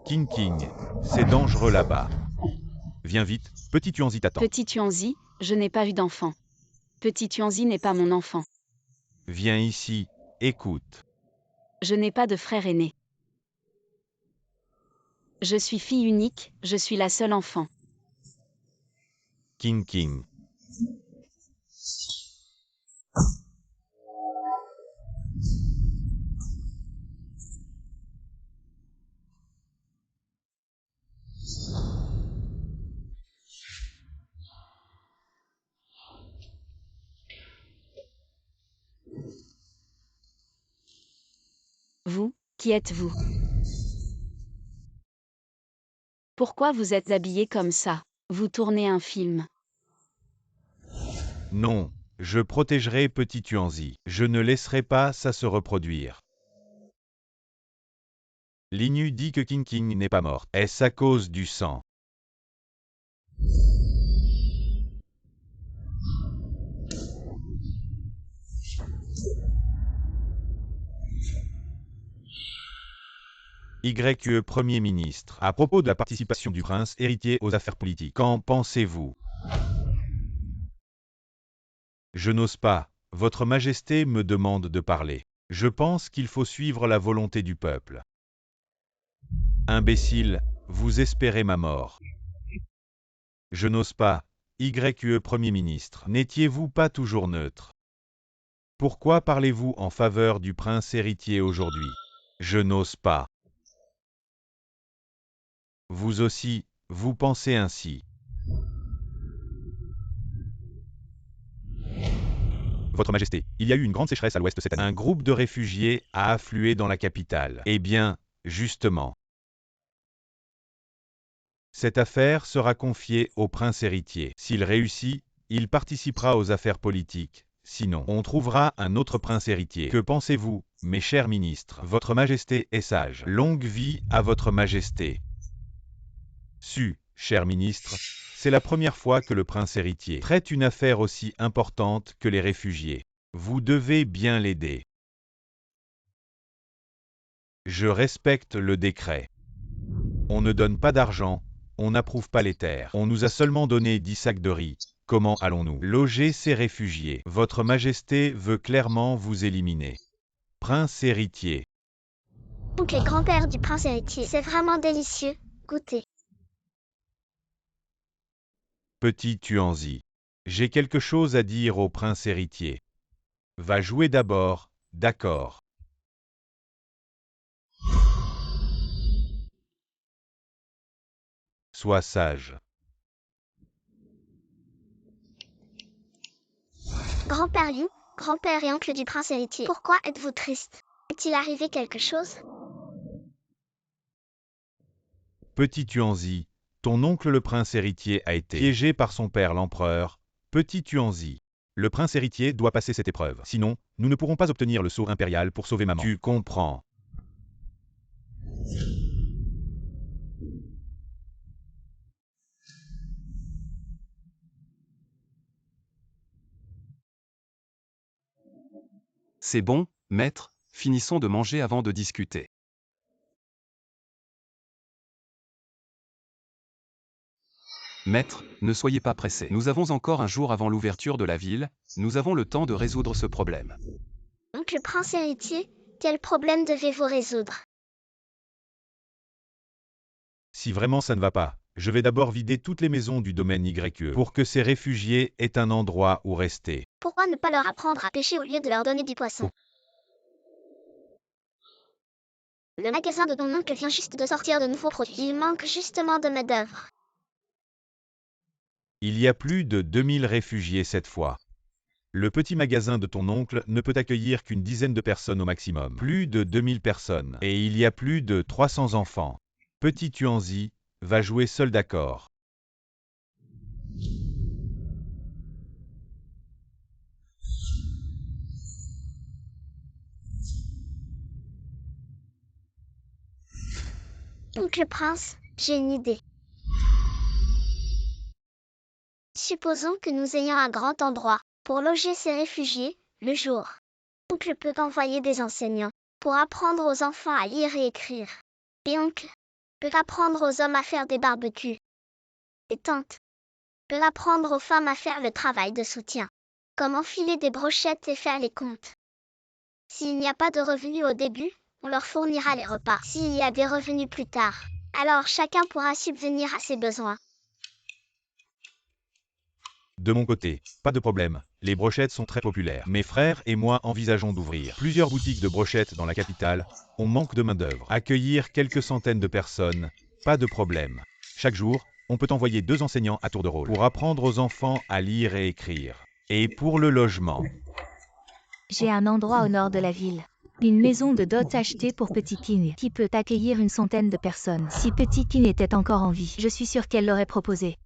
King King, c'est dangereux là-bas. Viens vite, petit Tuanzi t'attend. Petit Tuanzi, je n'ai pas eu d'enfant. Petit Tuanzi n'est pas mon enfant. Viens ici, écoute. Je n'ai pas de frère aîné. Je suis fille unique, je suis la seule enfant. King King. Vous, qui êtes-vous? Pourquoi vous êtes habillé comme ça? Vous tournez un film. Non, je protégerai petit Tuanzi. Je ne laisserai pas ça se reproduire. Linu dit que King King n'est pas morte. Est-ce à cause du sang? YE Premier ministre. À propos de la participation du prince héritier aux affaires politiques, qu'en pensez-vous? Je n'ose pas. Votre Majesté me demande de parler. Je pense qu'il faut suivre la volonté du peuple. Imbécile, vous espérez ma mort. Je n'ose pas. YE Premier ministre. N'étiez-vous pas toujours neutre? Pourquoi parlez-vous en faveur du prince héritier aujourd'hui? Je n'ose pas. Vous aussi, vous pensez ainsi. Votre Majesté, il y a eu une grande sécheresse à l'ouest cette année. Un groupe de réfugiés a afflué dans la capitale. Eh bien, justement. Cette affaire sera confiée au prince héritier. S'il réussit, il participera aux affaires politiques. Sinon, on trouvera un autre prince héritier. Que pensez-vous, mes chers ministres? Votre Majesté est sage. Longue vie à votre Majesté. Cher ministre, c'est la première fois que le prince héritier traite une affaire aussi importante que les réfugiés. Vous devez bien l'aider. Je respecte le décret. On ne donne pas d'argent, on n'approuve pas les terres. On nous a seulement donné 10 sacs de riz. Comment allons-nous loger ces réfugiés? Votre Majesté veut clairement vous éliminer. Prince héritier. Donc les grands-pères du prince héritier, c'est vraiment délicieux. Goûtez. Petit Tuanzi. J'ai quelque chose à dire au prince héritier. Va jouer d'abord, d'accord. Sois sage. Grand-père Liu, grand-père et oncle du prince héritier, pourquoi êtes-vous triste? Est-il arrivé quelque chose? Petit Tuanzi, ton oncle le prince héritier a été piégé par son père l'empereur. Petit Tuanzi, le prince héritier doit passer cette épreuve. Sinon, nous ne pourrons pas obtenir le sceau impérial pour sauver maman. Tu comprends. C'est bon, maître, finissons de manger avant de discuter. Maître, ne soyez pas pressé. Nous avons encore un jour avant l'ouverture de la ville, nous avons le temps de résoudre ce problème. Donc le prince héritier, quel problème devez-vous résoudre? Si vraiment ça ne va pas, je vais d'abord vider toutes les maisons du domaine YE pour que ces réfugiés aient un endroit où rester. Pourquoi ne pas leur apprendre à pêcher au lieu de leur donner du poisson? Le magasin de ton oncle vient juste de sortir de nouveaux produits. Il manque justement de main-d'œuvre. Il y a plus de 2000 réfugiés cette fois. Le petit magasin de ton oncle ne peut accueillir qu'une dizaine de personnes au maximum. Plus de 2000 personnes. Et il y a plus de 300 enfants. Petit Tuanzi, va jouer seul d'accord. Donc le prince, j'ai une idée. Supposons que nous ayons un grand endroit pour loger ces réfugiés le jour. Oncle peut envoyer des enseignants pour apprendre aux enfants à lire et écrire. Et oncle peut apprendre aux hommes à faire des barbecues. Et tante peut apprendre aux femmes à faire le travail de soutien, comme enfiler des brochettes et faire les comptes. S'il n'y a pas de revenus au début, on leur fournira les repas. S'il y a des revenus plus tard, alors chacun pourra subvenir à ses besoins. De mon côté, pas de problème, les brochettes sont très populaires. Mes frères et moi envisageons d'ouvrir plusieurs boutiques de brochettes dans la capitale. On manque de main-d'œuvre. Accueillir quelques centaines de personnes, pas de problème. Chaque jour, on peut envoyer 2 enseignants à tour de rôle pour apprendre aux enfants à lire et écrire. Et pour le logement, J'ai un endroit au nord de la ville. Une maison de dot achetée pour Petit King, qui peut accueillir une centaine de personnes. Si Petit King était encore en vie, je suis sûre qu'elle l'aurait proposé.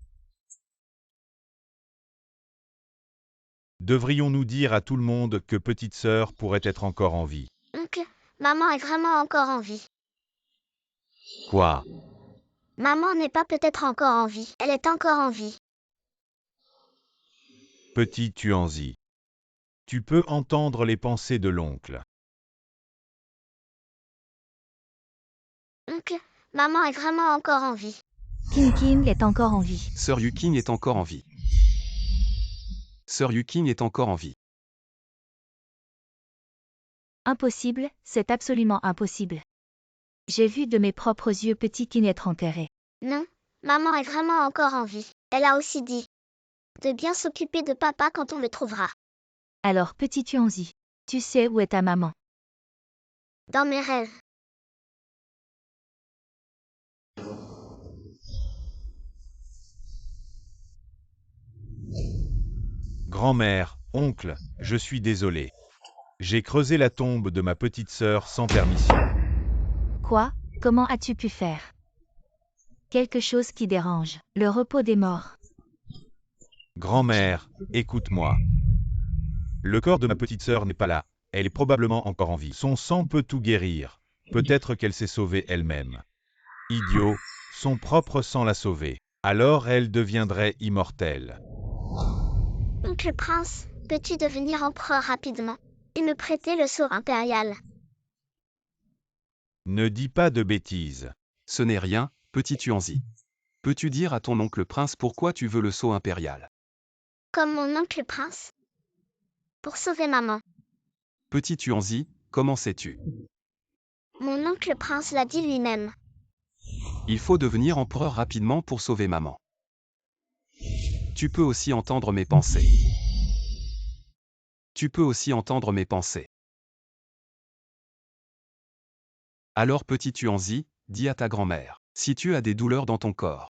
devrions-nous dire à tout le monde que petite sœur pourrait être encore en vie? Oncle, maman est vraiment encore en vie. Quoi? Maman n'est pas peut-être encore en vie, elle est encore en vie. Petit Tuanzi. Tu peux entendre les pensées de l'oncle. Oncle, maman est vraiment encore en vie. King King est encore en vie. Sœur Yuking est encore en vie. Sœur Yuking est encore en vie. Impossible, c'est absolument impossible. J'ai vu de mes propres yeux Petit King être enterré. Non, maman est vraiment encore en vie. Elle a aussi dit de bien s'occuper de papa quand on le trouvera. Alors Petit Tuanzi, tu sais où est ta maman? Dans mes rêves. Grand-mère, oncle, je suis désolé. J'ai creusé la tombe de ma petite sœur sans permission. Quoi? Comment as-tu pu faire? Quelque chose qui dérange. Le repos des morts. Grand-mère, écoute-moi. Le corps de ma petite sœur n'est pas là. Elle est probablement encore en vie. Son sang peut tout guérir. Peut-être qu'elle s'est sauvée elle-même. Idiot, son propre sang l'a sauvée. Alors elle deviendrait immortelle. Oncle Prince, peux-tu devenir empereur rapidement et me prêter le sceau impérial? Ne dis pas de bêtises. Ce n'est rien, petit Tuanzi. Peux-tu dire à ton oncle prince pourquoi tu veux le sceau impérial? Comme mon oncle Prince. Pour sauver maman. Petit Tuanzi, comment sais-tu? Mon oncle Prince l'a dit lui-même. Il faut devenir empereur rapidement pour sauver maman. Tu peux aussi entendre mes pensées. Tu peux aussi entendre mes pensées. Alors petit Tuanzi, dis à ta grand-mère, si tu as des douleurs dans ton corps,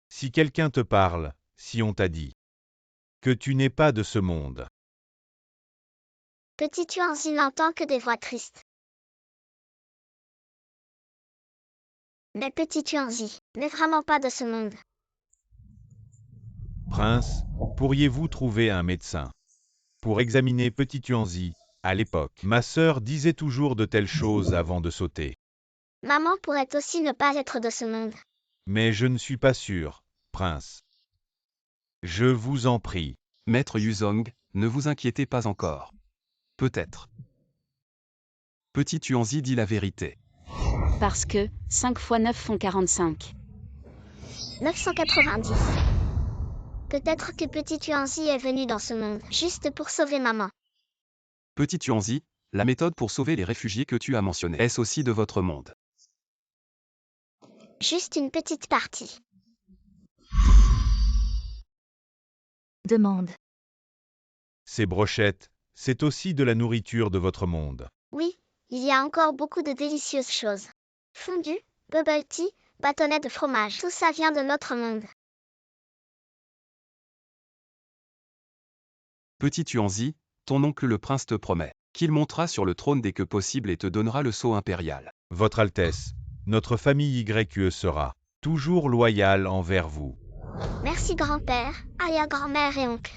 Si quelqu'un te parle, si on t'a dit que tu n'es pas de ce monde, Petit Tuanzi n'entend que des voix tristes. Mais Petit Tuanzi n'est vraiment pas de ce monde. prince, pourriez-vous trouver un médecin pour examiner Petit Tuanzi? À l'époque, ma sœur disait toujours de telles choses avant de sauter. Maman pourrait aussi ne pas être de ce monde. Mais je ne suis pas sûr, prince. Je vous en prie. Maître Yuzong, ne vous inquiétez pas encore. Peut-être. Petit Tuanzi dit la vérité. Parce que 5 fois 9 font 45. 990. Peut-être que Petit Tuanzi est venu dans ce monde juste pour sauver maman. Petit Tuanzi, la méthode pour sauver les réfugiés que tu as mentionnée, est-ce aussi de votre monde? Juste une petite partie. Demande. Ces brochettes, c'est aussi de la nourriture de votre monde. Oui, il y a encore beaucoup de délicieuses choses. Fondue, bubble tea, bâtonnets de fromage, tout ça vient de notre monde. Petit Tuanzi, ton oncle le prince te promet qu'il montera sur le trône dès que possible et te donnera le sceau impérial. Votre Altesse, notre famille YQE sera toujours loyale envers vous. Merci grand-père, arrière-grand-mère et oncle.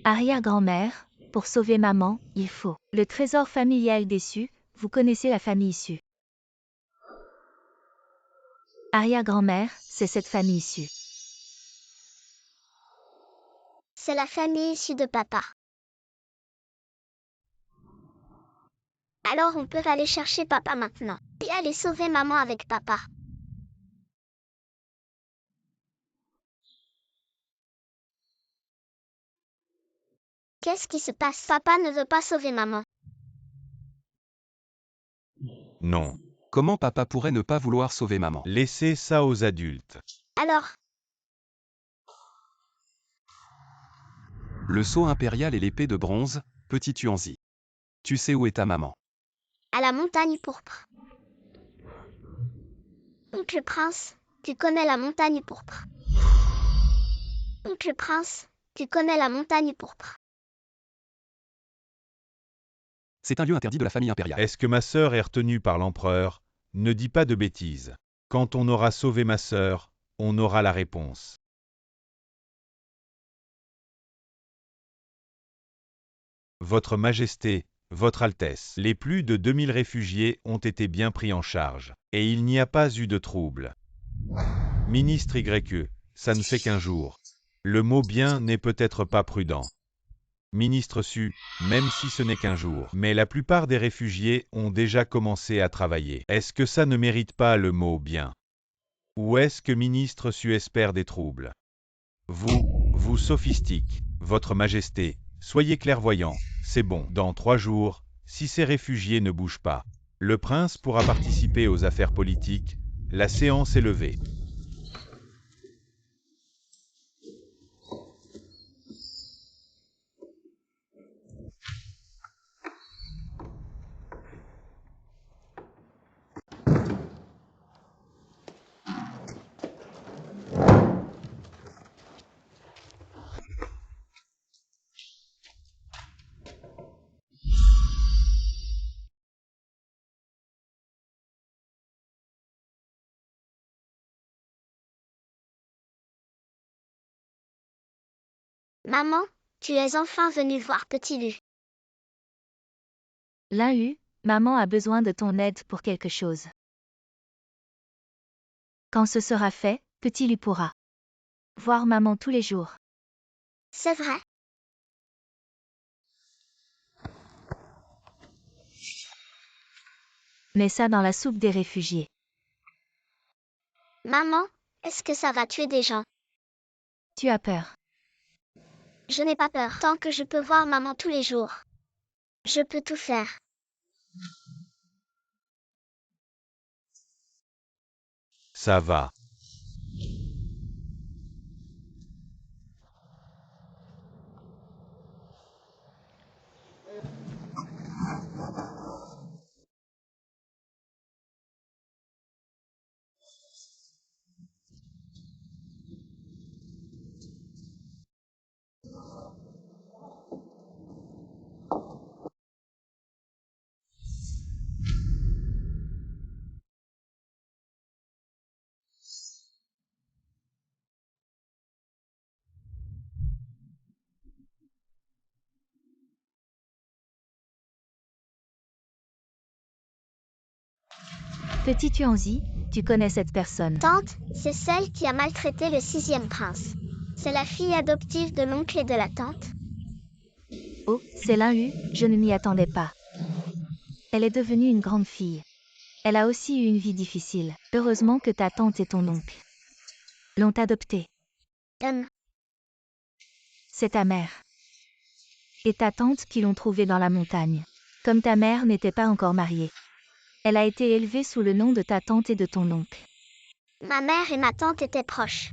Arrière-grand-mère, pour sauver maman, il faut. Le trésor familial déçu, vous connaissez la famille issue. Arrière-grand-mère, c'est cette famille issue. C'est la famille issue de papa. Alors on peut aller chercher papa maintenant. Et aller sauver maman avec papa. Qu'est-ce qui se passe? Papa ne veut pas sauver maman. Non. Comment papa pourrait ne pas vouloir sauver maman? Laissez ça aux adultes. Alors, Le sceau impérial et l'épée de bronze, petit Tuanzi. Tu sais où est ta maman? à la montagne pourpre. Oncle Prince, tu connais la montagne pourpre. Oncle Prince, tu connais la montagne pourpre. C'est un lieu interdit de la famille impériale. Est-ce que ma sœur est retenue par l'empereur? Ne dis pas de bêtises. Quand on aura sauvé ma sœur, on aura la réponse. Votre Majesté, Votre Altesse, les plus de 2000 réfugiés ont été bien pris en charge, et il n'y a pas eu de trouble. Ministre YE, ça ne fait qu'un jour. Le mot bien n'est peut-être pas prudent. Ministre Su, même si ce n'est qu'un jour, mais la plupart des réfugiés ont déjà commencé à travailler. Est-ce que ça ne mérite pas le mot bien? Ou est-ce que Ministre Su espère des troubles? Vous sophistique, Votre Majesté, soyez clairvoyant, c'est bon. Dans 3 jours, si ces réfugiés ne bougent pas, le prince pourra participer aux affaires politiques. La séance est levée. Maman, tu es enfin venue voir Petit Lu. Lin-Hu, maman a besoin de ton aide pour quelque chose. Quand ce sera fait, Petit Lu pourra voir maman tous les jours. C'est vrai. Mets ça dans la soupe des réfugiés. Maman, est-ce que ça va tuer des gens? Tu as peur. Je n'ai pas peur tant que je peux voir maman tous les jours. Je peux tout faire. Ça va. Petit Tuanzi, tu connais cette personne. Tante, c'est celle qui a maltraité le 6e prince. C'est la fille adoptive de l'oncle et de la tante. Oh, c'est Lin-Hu, je ne m'y attendais pas. Elle est devenue une grande fille. Elle a aussi eu une vie difficile. Heureusement que ta tante et ton oncle l'ont adoptée. C'est ta mère et ta tante qui l'ont trouvée dans la montagne. Comme ta mère n'était pas encore mariée, elle a été élevée sous le nom de ta tante et de ton oncle. Ma mère et ma tante étaient proches.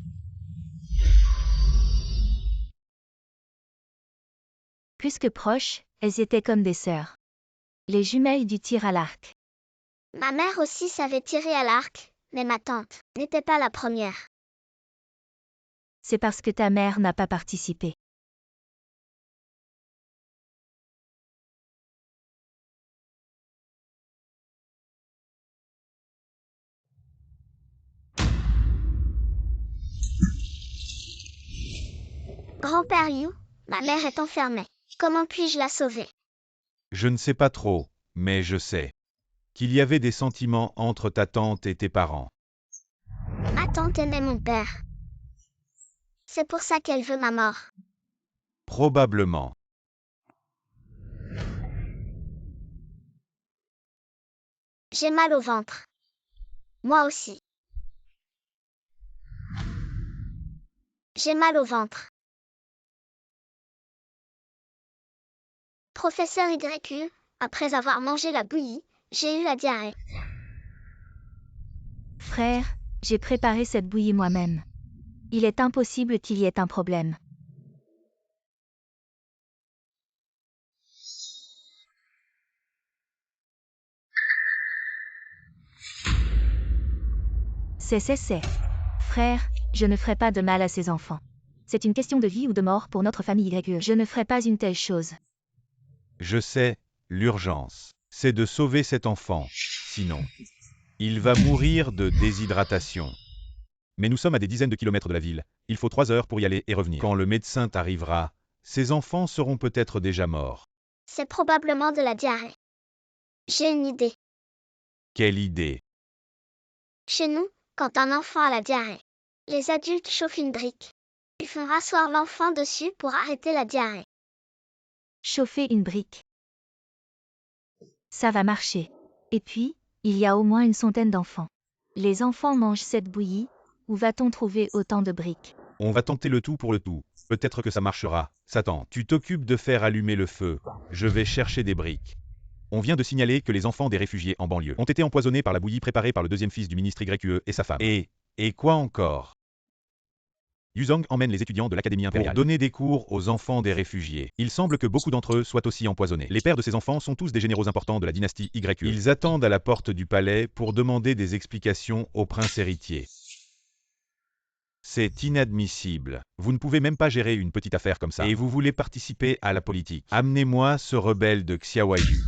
Plus que proches, elles étaient comme des sœurs. Les jumelles du tir à l'arc. Ma mère aussi savait tirer à l'arc, mais ma tante n'était pas la première. C'est parce que ta mère n'a pas participé. Grand-père Yu, ma mère est enfermée. Comment puis-je la sauver? Je ne sais pas trop, mais je sais qu'il y avait des sentiments entre ta tante et tes parents. Ma tante aimait mon père. C'est pour ça qu'elle veut ma mort. Probablement. J'ai mal au ventre. Moi aussi. J'ai mal au ventre. Professeur YQ, après avoir mangé la bouillie, j'ai eu la diarrhée. Frère, j'ai préparé cette bouillie moi-même. Il est impossible qu'il y ait un problème. C'est. Frère, je ne ferai pas de mal à ces enfants. C'est une question de vie ou de mort pour notre famille YE. Je ne ferai pas une telle chose. Je sais, l'urgence, c'est de sauver cet enfant. Sinon, il va mourir de déshydratation. Mais nous sommes à des dizaines de kilomètres de la ville. Il faut 3 heures pour y aller et revenir. Quand le médecin arrivera, ces enfants seront peut-être déjà morts. C'est probablement de la diarrhée. J'ai une idée. Quelle idée! Chez nous, quand un enfant a la diarrhée, les adultes chauffent une brique. Ils font rasseoir l'enfant dessus pour arrêter la diarrhée. Chauffer une brique. Ça va marcher. Et puis, il y a au moins une centaine d'enfants. Les enfants mangent cette bouillie. Où va-t-on trouver autant de briques? On va tenter le tout pour le tout. Peut-être que ça marchera. Satan, tu t'occupes de faire allumer le feu. Je vais chercher des briques. On vient de signaler que les enfants des réfugiés en banlieue ont été empoisonnés par la bouillie préparée par le deuxième fils du ministre YQE et sa femme. Et quoi encore? Yuzong emmène les étudiants de l'Académie impériale pour donner des cours aux enfants des réfugiés. Il semble que beaucoup d'entre eux soient aussi empoisonnés. Les pères de ces enfants sont tous des généraux importants de la dynastie YQE. Ils attendent à la porte du palais pour demander des explications au prince héritier. C'est inadmissible. Vous ne pouvez même pas gérer une petite affaire comme ça. Et vous voulez participer à la politique. Amenez-moi ce rebelle de Xiaoyu.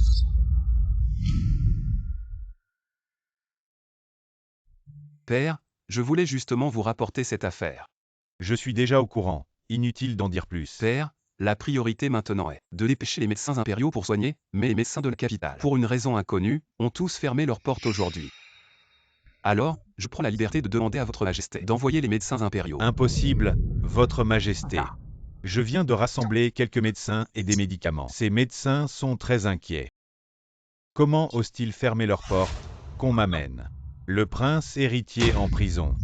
Père, je voulais justement vous rapporter cette affaire. Je suis déjà au courant. Inutile d'en dire plus. Père, la priorité maintenant est de dépêcher les médecins impériaux pour soigner, mais les médecins de la capitale, pour une raison inconnue, ont tous fermé leurs portes aujourd'hui. Alors, je prends la liberté de demander à votre majesté d'envoyer les médecins impériaux. Impossible, votre majesté. Je viens de rassembler quelques médecins et des médicaments. Ces médecins sont très inquiets. Comment osent-ils fermer leurs portes? Qu'on m'amène. Le prince héritier en prison.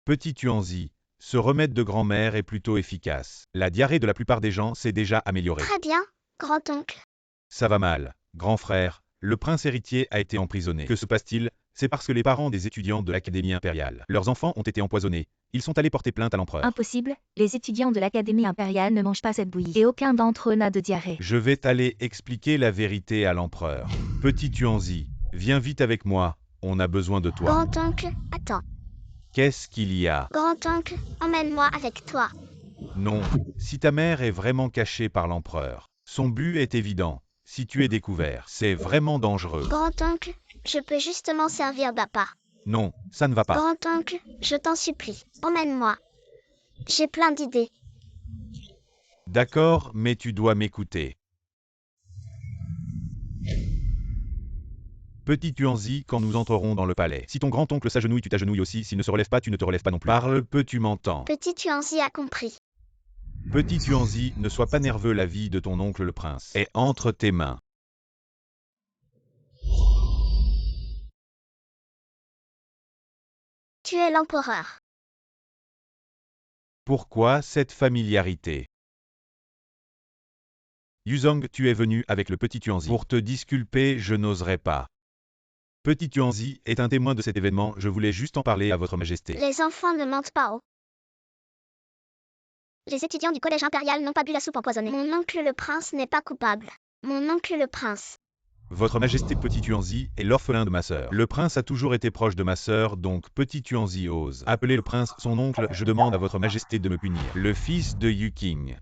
Petit Tuanzi, ce remède de grand-mère est plutôt efficace. La diarrhée de la plupart des gens s'est déjà améliorée. Très bien, grand-oncle. Ça va mal, grand frère. Le prince héritier a été emprisonné. Que se passe-t-il? C'est parce que les parents des étudiants de l'Académie impériale, leurs enfants ont été empoisonnés. Ils sont allés porter plainte à l'empereur. Impossible, les étudiants de l'Académie impériale ne mangent pas cette bouillie. Et aucun d'entre eux n'a de diarrhée. Je vais t'aller expliquer la vérité à l'empereur. Petit Tuanzi, viens vite avec moi. On a besoin de toi. Grand-oncle, attends. Qu'est-ce qu'il y a? Grand-oncle, emmène-moi avec toi. Non, si ta mère est vraiment cachée par l'empereur, son but est évident. Si tu es découvert, c'est vraiment dangereux. Grand-oncle, je peux justement servir d'appât. Non, ça ne va pas. Grand-oncle, je t'en supplie, emmène-moi. J'ai plein d'idées. D'accord, mais tu dois m'écouter. Petit Tuanzi, quand nous entrerons dans le palais. Si ton grand-oncle s'agenouille, tu t'agenouilles aussi. S'il ne se relève pas, tu ne te relèves pas non plus. Parle peu, tu m'entends. Petit Tuanzi a compris. Petit Tuanzi, ne sois pas nerveux, la vie de ton oncle le prince est entre tes mains. Tu es l'empereur. Pourquoi cette familiarité? Yuzong, tu es venu avec le petit Tuanzi. Pour te disculper, je n'oserais pas. Petit Tuanzi est un témoin de cet événement, je voulais juste en parler à votre majesté. Les enfants ne mentent pas, oh. Les étudiants du collège impérial n'ont pas bu la soupe empoisonnée. Mon oncle le prince n'est pas coupable. Mon oncle le prince. Votre majesté Petit Tuanzi est l'orphelin de ma sœur. Le prince a toujours été proche de ma sœur, donc Petit Tuanzi ose appeler le prince son oncle. Je demande à votre majesté de me punir. Le fils de Yuking.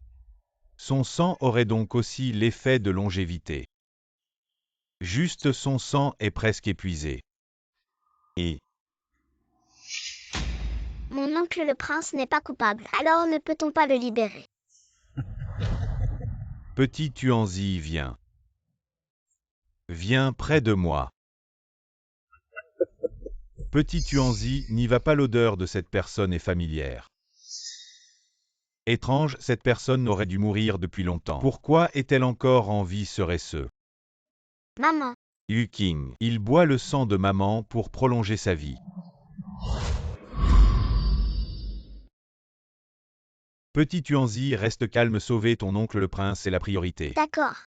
Son sang aurait donc aussi l'effet de longévité. Juste son sang est presque épuisé. Et mon oncle le prince n'est pas coupable. Alors ne peut-on pas le libérer? Petit Tuanzi, viens. Viens près de moi. Petit Tuanzi, n'y va pas, l'odeur de cette personne est familière. Étrange, cette personne aurait dû mourir depuis longtemps. Pourquoi est-elle encore en vie serait-ce? Maman. Yuking. Il boit le sang de maman pour prolonger sa vie. Petit Tuanzi, reste calme, sauver ton oncle le prince est la priorité. D'accord.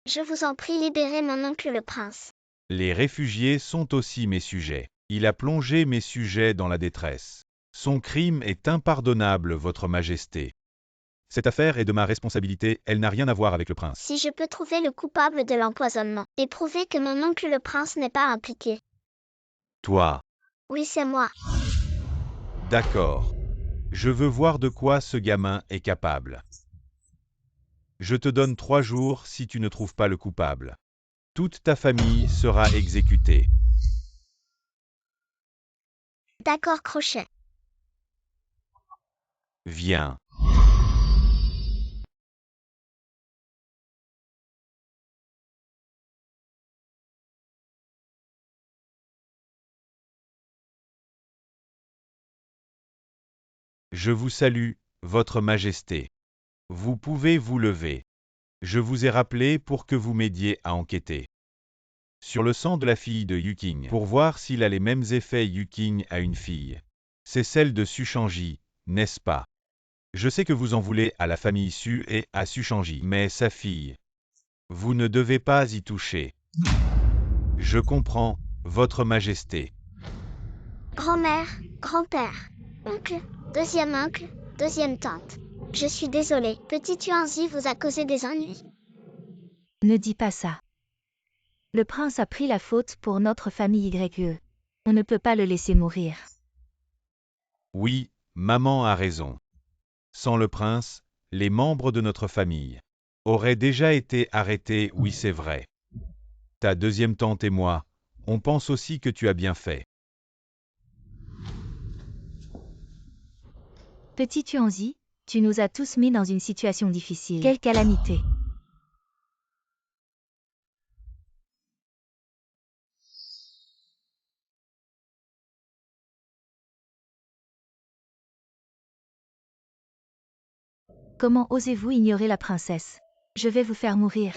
Je vous en prie, libérez mon oncle le prince. Les réfugiés sont aussi mes sujets. Il a plongé mes sujets dans la détresse. Son crime est impardonnable, votre majesté. Cette affaire est de ma responsabilité, elle n'a rien à voir avec le prince. Si je peux trouver le coupable de l'empoisonnement et prouver que mon oncle le prince n'est pas impliqué. Toi. Oui, c'est moi. D'accord. Je veux voir de quoi ce gamin est capable. Je te donne 3 jours si tu ne trouves pas le coupable. Toute ta famille sera exécutée. D'accord, Crochet. Viens. Je vous salue, votre majesté. Vous pouvez vous lever. Je vous ai rappelé pour que vous m'aidiez à enquêter sur le sang de la fille de Yuking, pour voir s'il a les mêmes effets Yuking à une fille. C'est celle de Suchanji, n'est-ce pas? Je sais que vous en voulez à la famille Su et à Suchanji, mais sa fille. Vous ne devez pas y toucher. Je comprends, votre majesté. Grand-mère, grand-père, oncle, deuxième tante. Je suis désolée, petit Tuanzi vous a causé des ennuis. Ne dis pas ça. Le prince a pris la faute pour notre famille YE. On ne peut pas le laisser mourir. Oui, maman a raison. Sans le prince, les membres de notre famille auraient déjà été arrêtés, oui c'est vrai. Ta deuxième tante et moi, on pense aussi que tu as bien fait. Petit Tuanzi, tu nous as tous mis dans une situation difficile. Quelle calamité! Comment osez-vous ignorer la princesse? Je vais vous faire mourir.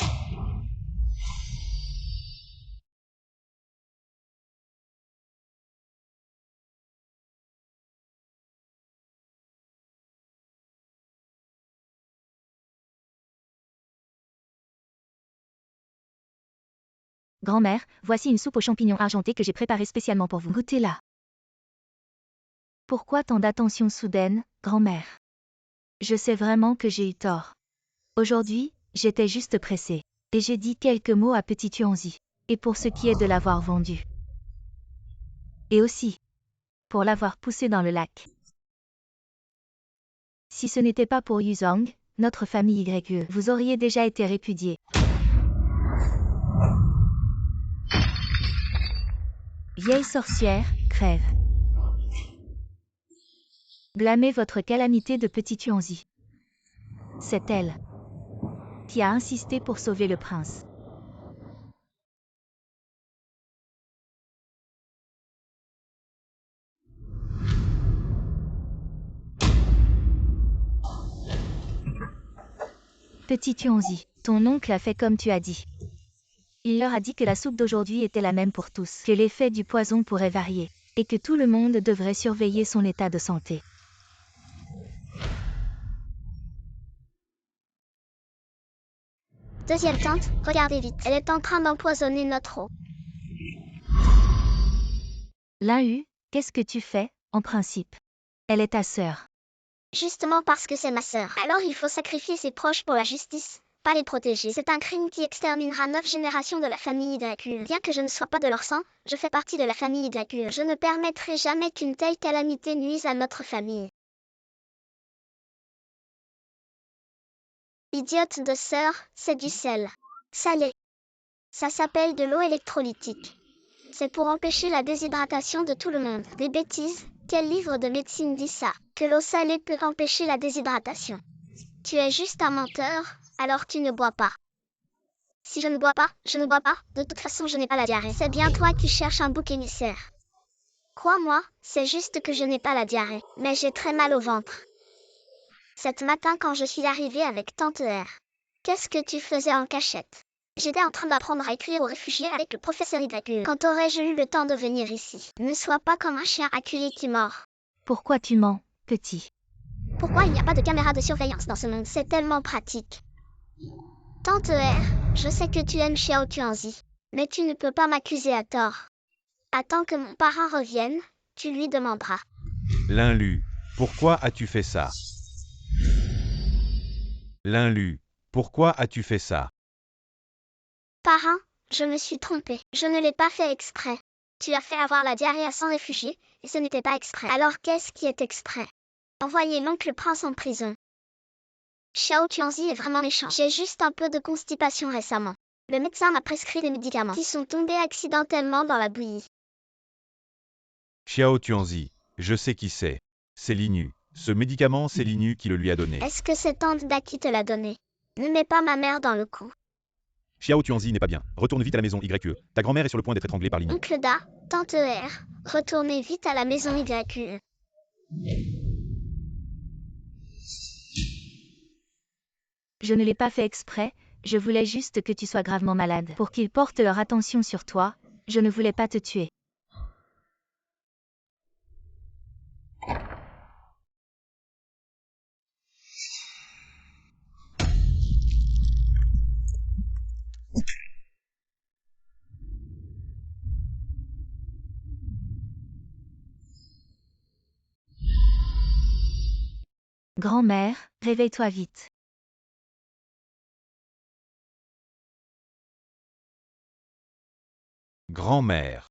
Grand-mère, voici une soupe aux champignons argentés que j'ai préparée spécialement pour vous. Goûtez-la. Pourquoi tant d'attention soudaine, grand-mère? Je sais vraiment que j'ai eu tort. Aujourd'hui, j'étais juste pressée. Et j'ai dit quelques mots à Petit Tuanzi. Et pour ce qui est de l'avoir vendu. Et aussi, pour l'avoir poussé dans le lac. Si ce n'était pas pour Yuzong, notre famille YE, vous auriez déjà été répudié. Vieille sorcière, crève. Blâmez votre calamité de Petit Tuanzi. C'est elle qui a insisté pour sauver le prince. Petit Tuanzi, ton oncle a fait comme tu as dit. Il leur a dit que la soupe d'aujourd'hui était la même pour tous, que l'effet du poison pourrait varier, et que tout le monde devrait surveiller son état de santé. Deuxième tante, regardez vite, elle est en train d'empoisonner notre eau. Linhu, qu'est-ce que tu fais, en principe? Elle est ta sœur. Justement parce que c'est ma sœur. Alors il faut sacrifier ses proches pour la justice, pas les protéger. C'est un crime qui exterminera 9 générations de la famille Dracul. Bien que je ne sois pas de leur sang, je fais partie de la famille Dracul. Je ne permettrai jamais qu'une telle calamité nuise à notre famille. Idiote de sœur, c'est du sel. Salé. Ça s'appelle de l'eau électrolytique. C'est pour empêcher la déshydratation de tout le monde. Des bêtises, quel livre de médecine dit ça? Que l'eau salée peut empêcher la déshydratation. Tu es juste un menteur, alors tu ne bois pas. Si je ne bois pas, je ne bois pas, de toute façon je n'ai pas la diarrhée. C'est bien toi qui cherches un bouc émissaire. Crois-moi, c'est juste que je n'ai pas la diarrhée, mais j'ai très mal au ventre. Cet matin quand je suis arrivée avec Tante R. Qu'est-ce que tu faisais en cachette? J'étais en train d'apprendre à écrire aux réfugiés avec le professeur Y. Quand aurais-je eu le temps de venir ici? Ne sois pas comme un chien acculé qui mord. Pourquoi tu mens, petit? Pourquoi il n'y a pas de caméra de surveillance dans ce monde? C'est tellement pratique. Tante R, je sais que tu aimes Xiao Tuanzi, mais tu ne peux pas m'accuser à tort. Attends que mon parrain revienne, tu lui demanderas. Linlu, pourquoi as-tu fait ça? Linlu, pourquoi as-tu fait ça? Parrain, je me suis trompée. Je ne l'ai pas fait exprès. Tu as fait avoir la diarrhée à 100 réfugiés, et ce n'était pas exprès. Alors qu'est-ce qui est exprès? Envoyer l'oncle prince en prison. Xiao Tuanzi est vraiment méchant. J'ai juste un peu de constipation récemment. Le médecin m'a prescrit des médicaments qui sont tombés accidentellement dans la bouillie. Xiao Tuanzi, je sais qui c'est. C'est Linu. Ce médicament, c'est Linu qui le lui a donné. Est-ce que c'est Tante Da qui te l'a donné? Ne mets pas ma mère dans le coup. Xiao Tuanzi n'est pas bien. Retourne vite à la maison YE. Ta grand-mère est sur le point d'être étranglée par Linu. Oncle Da, Tante R, retournez vite à la maison YE. Je ne l'ai pas fait exprès, je voulais juste que tu sois gravement malade. Pour qu'ils portent leur attention sur toi, je ne voulais pas te tuer. Grand-mère, réveille-toi vite. Grand-mère.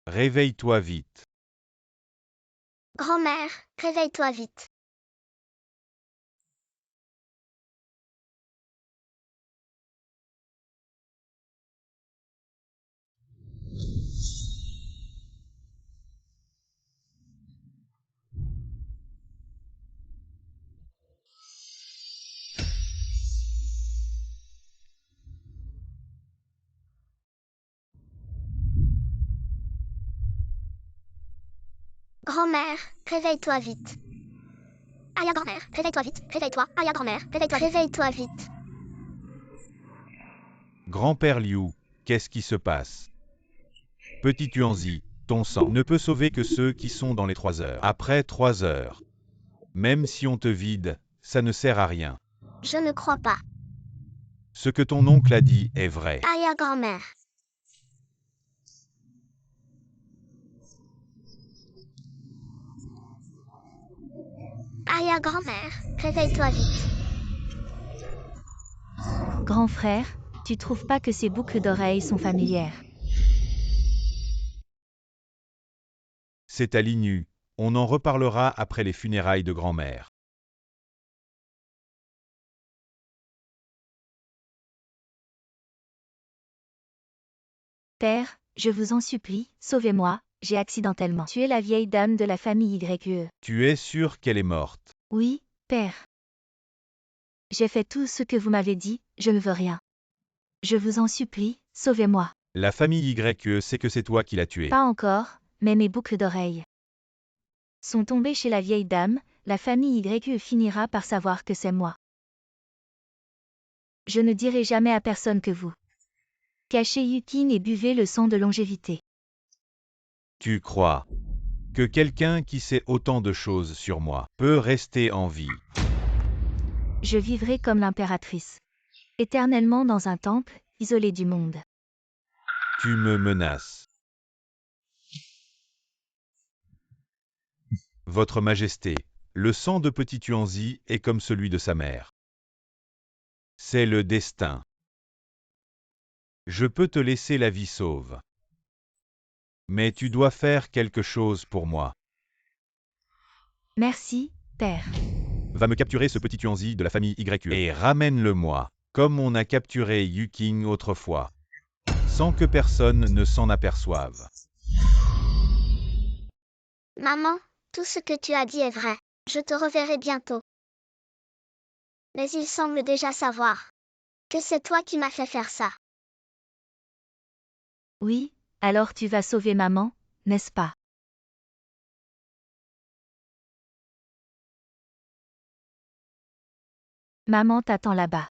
Réveille-toi vite. Grand-mère, réveille-toi vite. Grand-mère, réveille-toi vite. Aïe, grand-mère, réveille-toi vite, réveille-toi. Aïe, grand-mère, réveille-toi vite. Grand-père Liu, qu'est-ce qui se passe? Petit Tuanzi, ton sang ne peut sauver que ceux qui sont dans les 3 heures. Après 3 heures. Même si on te vide, ça ne sert à rien. Je ne crois pas. Ce que ton oncle a dit est vrai. Aïe, grand-mère. Aïe, grand-mère, réveille-toi vite. Grand frère, tu trouves pas que ces boucles d'oreilles sont familières? C'est à Linu. On en reparlera après les funérailles de grand-mère. Père, je vous en supplie, sauvez-moi, j'ai accidentellement tué la vieille dame de la famille YE. Tu es sûr qu'elle est morte? Oui, père. J'ai fait tout ce que vous m'avez dit, je ne veux rien. Je vous en supplie, sauvez-moi. La famille YE sait que c'est toi qui l'as tuée. Pas encore, mais mes boucles d'oreilles sont tombées chez la vieille dame, la famille YE finira par savoir que c'est moi. Je ne dirai jamais à personne que vous. Cachez Yukin et buvez le sang de longévité. Tu crois que quelqu'un qui sait autant de choses sur moi peut rester en vie? Je vivrai comme l'impératrice. Éternellement dans un temple, isolé du monde. Tu me menaces. Votre Majesté, le sang de Petit Tuanzi est comme celui de sa mère. C'est le destin. Je peux te laisser la vie sauve. Mais tu dois faire quelque chose pour moi. Merci, père. Va me capturer ce Petit Tuanzi de la famille YE et ramène-le-moi, comme on a capturé Yuking autrefois, sans que personne ne s'en aperçoive. Maman, tout ce que tu as dit est vrai. Je te reverrai bientôt. Mais il semble déjà savoir que c'est toi qui m'as fait faire ça. Oui, alors tu vas sauver maman, n'est-ce pas? Maman t'attend là-bas.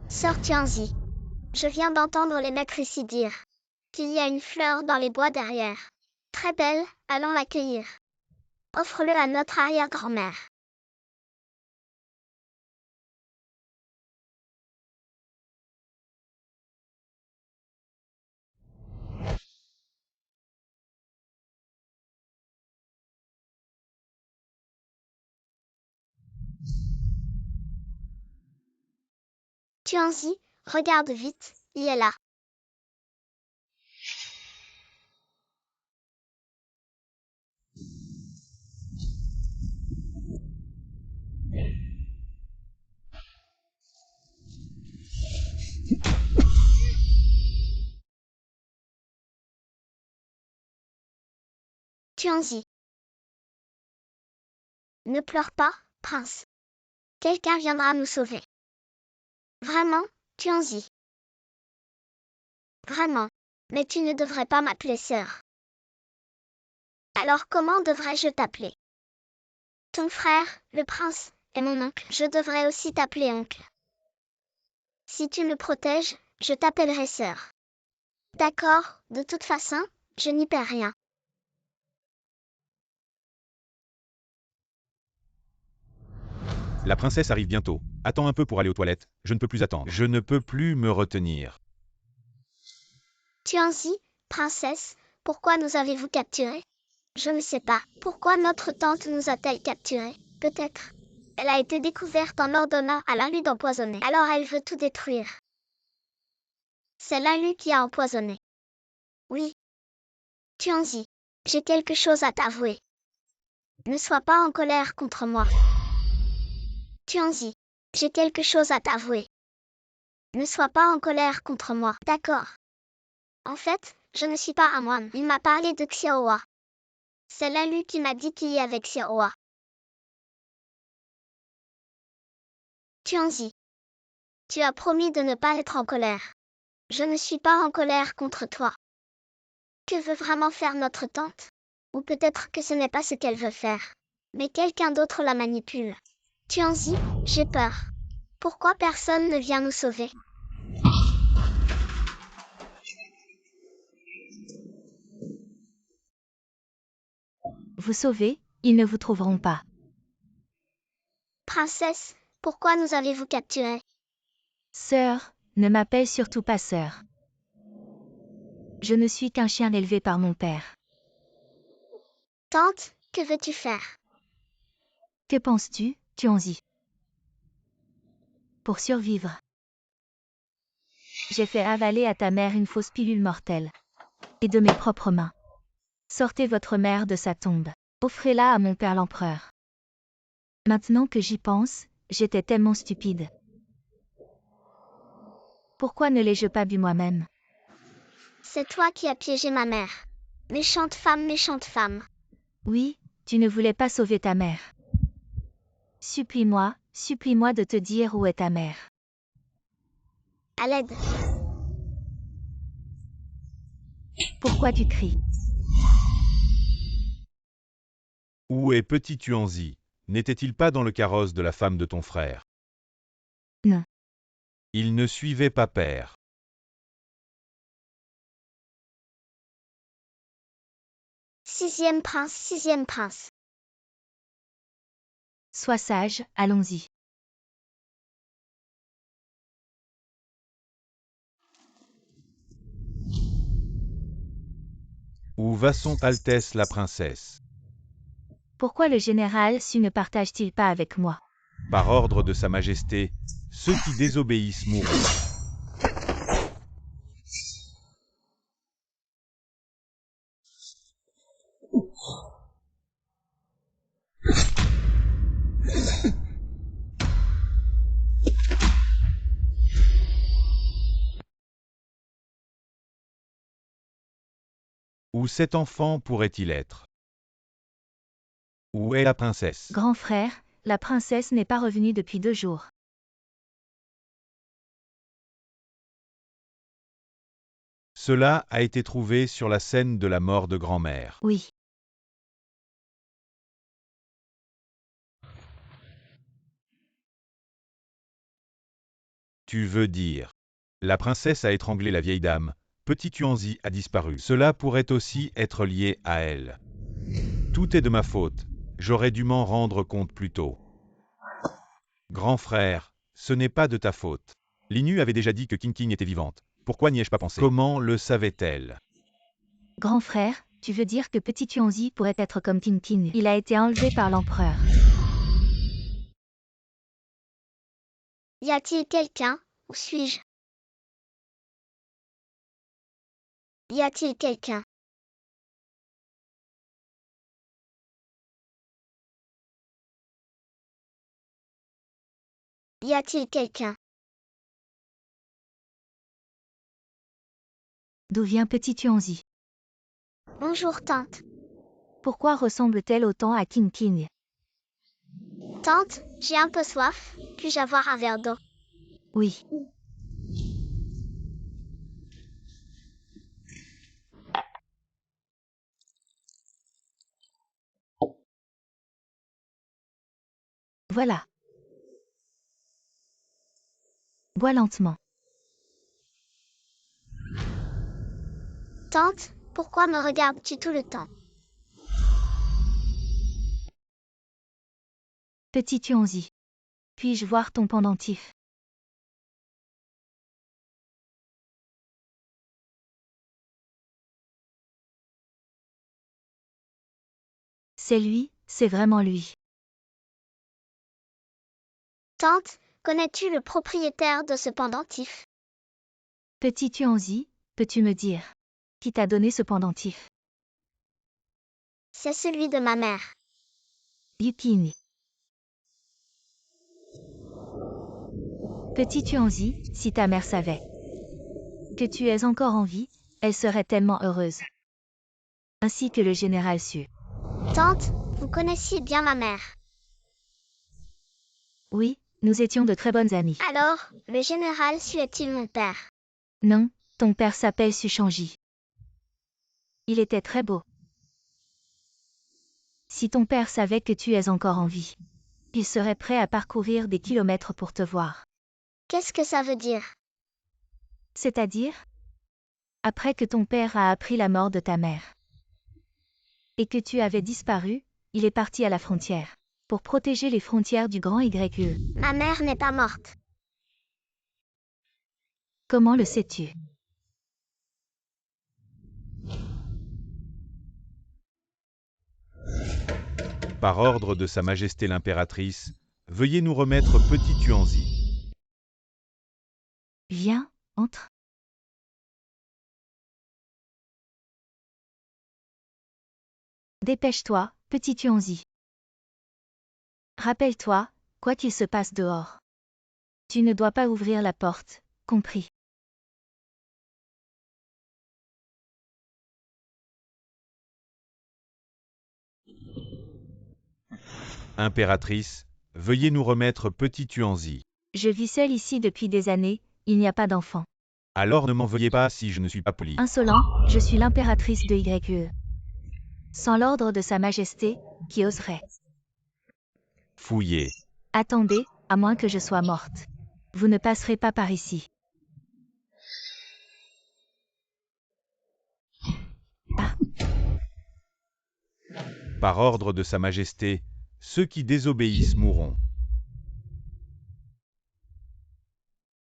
Sœur Tianzi, je viens d'entendre les maîtres ici dire qu'il y a une fleur dans les bois derrière. Très belle, allons l'accueillir. Offre-le à notre arrière-grand-mère. Tianzi, regarde vite, il est là. Tianzi. Ne pleure pas, prince. Quelqu'un viendra nous sauver. Vraiment, Tianzi. Vraiment. Mais tu ne devrais pas m'appeler sœur. Alors comment devrais-je t'appeler? Ton frère, le prince, est mon oncle. Je devrais aussi t'appeler oncle. Si tu me protèges, je t'appellerai sœur. D'accord, de toute façon, je n'y perds rien. La princesse arrive bientôt. Attends un peu pour aller aux toilettes. Je ne peux plus attendre. Je ne peux plus me retenir. Tianzi, princesse, pourquoi nous avez-vous capturés? Je ne sais pas. Pourquoi notre tante nous a-t-elle capturés? Peut-être. Elle a été découverte en ordonnant à Linlu d'empoisonner. Alors elle veut tout détruire. C'est Linlu qui a empoisonné. Oui. Tianzi, j'ai quelque chose à t'avouer. Ne sois pas en colère contre moi. Tianzi, j'ai quelque chose à t'avouer. Ne sois pas en colère contre moi. D'accord. En fait, je ne suis pas un moine. Il m'a parlé de Xiaohua. C'est Linlu qui m'a dit qu'il y avait Xiaohua. Tianzi, tu as promis de ne pas être en colère. Je ne suis pas en colère contre toi. Que veut vraiment faire notre tante? Ou peut-être que ce n'est pas ce qu'elle veut faire. Mais quelqu'un d'autre la manipule. Tianzi, j'ai peur. Pourquoi personne ne vient nous sauver? Vous sauvez, ils ne vous trouveront pas. Princesse, pourquoi nous avez-vous capturés? Sœur, ne m'appelle surtout pas sœur. Je ne suis qu'un chien élevé par mon père. Tante, que veux-tu faire? Que penses-tu, Tianzi? Pour survivre. J'ai fait avaler à ta mère une fausse pilule mortelle. Et de mes propres mains. Sortez votre mère de sa tombe. Offrez-la à mon père l'empereur. Maintenant que j'y pense, j'étais tellement stupide. Pourquoi ne l'ai-je pas bu moi-même? C'est toi qui as piégé ma mère. Méchante femme, méchante femme. Oui, tu ne voulais pas sauver ta mère. Supplie-moi de te dire où est ta mère. À l'aide. Pourquoi tu cries? Où est petit Tuanzi? N'était-il pas dans le carrosse de la femme de ton frère? Non. Il ne suivait pas père. Sixième prince, sixième prince. Sois sage, allons-y. Où va son Altesse la princesse? Pourquoi le général Su ne partage-t-il pas avec moi? Par ordre de Sa Majesté, ceux qui désobéissent mourront. Où cet enfant pourrait-il être? Où est la princesse? Grand frère, la princesse n'est pas revenue depuis 2 jours. Cela a été trouvé sur la scène de la mort de grand-mère. Oui. Tu veux dire, la princesse a étranglé la vieille dame, Petit Tuanzi a disparu. Cela pourrait aussi être lié à elle. Tout est de ma faute, j'aurais dû m'en rendre compte plus tôt. Grand frère, ce n'est pas de ta faute. Linu avait déjà dit que King était vivante. Pourquoi n'y ai-je pas pensé? Comment le savait-elle? Grand frère, tu veux dire que Petit Tuanzi pourrait être comme Tintin. Il a été enlevé par l'empereur. Y a-t-il quelqu'un? Où suis-je? Y a-t-il quelqu'un? Y a-t-il quelqu'un? D'où vient Petit Tuanzi? Bonjour tante. Pourquoi ressemble-t-elle autant à Tintin? Tante, j'ai un peu soif. Puis-je avoir un verre d'eau? Oui. Voilà. Bois lentement. Tante, pourquoi me regardes-tu tout le temps? Petit Tuanzi. Puis-je voir ton pendentif? C'est lui, c'est vraiment lui. Tante, connais-tu le propriétaire de ce pendentif? Petit Tuanzi, peux-tu me dire qui t'a donné ce pendentif? C'est celui de ma mère. Yukini. Petit Tuanzi, si ta mère savait que tu es encore en vie, elle serait tellement heureuse. Ainsi que le général Su. Tante, vous connaissiez bien ma mère. Oui, nous étions de très bonnes amies. Alors, le général Su est-il mon père? Non, ton père s'appelle Su Shangji. Il était très beau. Si ton père savait que tu es encore en vie, il serait prêt à parcourir des kilomètres pour te voir. Qu'est-ce que ça veut dire? C'est-à-dire, après que ton père a appris la mort de ta mère et que tu avais disparu, il est parti à la frontière pour protéger les frontières du grand YE. Ma mère n'est pas morte. Comment le sais-tu? Par ordre de Sa Majesté l'impératrice, veuillez nous remettre Petit Tuanzi. Viens, entre. Dépêche-toi, Petit Tuanzi. Rappelle-toi, quoi qu'il se passe dehors. Tu ne dois pas ouvrir la porte, compris? Impératrice, veuillez nous remettre Petit Tuanzi. Je vis seule ici depuis des années, il n'y a pas d'enfant. Alors ne m'en veuillez pas si je ne suis pas poli. Insolent, je suis l'impératrice de YE. Sans l'ordre de Sa Majesté, qui oserait? Fouillez. Attendez, à moins que je sois morte. Vous ne passerez pas par ici. Par ordre de Sa Majesté, ceux qui désobéissent mourront.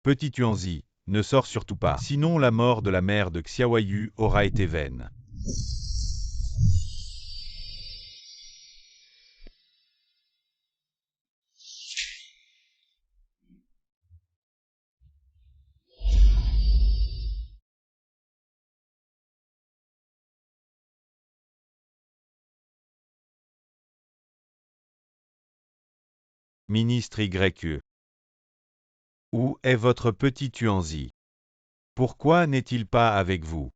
Petit Tuanzi, ne sors surtout pas, sinon la mort de la mère de Xiaoyu aura été vaine. Ministre YE. Où est votre petit Tuanzi? Pourquoi n'est-il pas avec vous?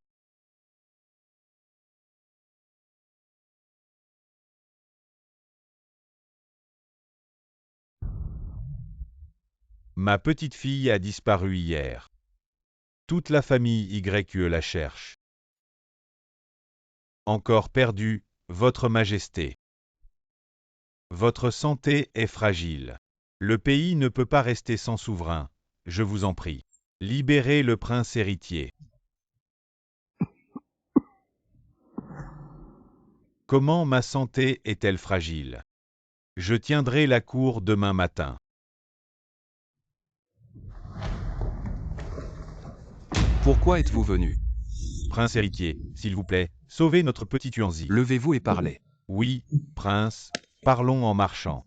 Ma petite fille a disparu hier. Toute la famille YE la cherche. Encore perdue, Votre Majesté. Votre santé est fragile. Le pays ne peut pas rester sans souverain, je vous en prie. Libérez le prince héritier. Comment ma santé est-elle fragile? Je tiendrai la cour demain matin. Pourquoi êtes-vous venu? Prince héritier, s'il vous plaît, sauvez notre petit Tuanzi. Levez-vous et parlez. Oui, prince, parlons en marchant.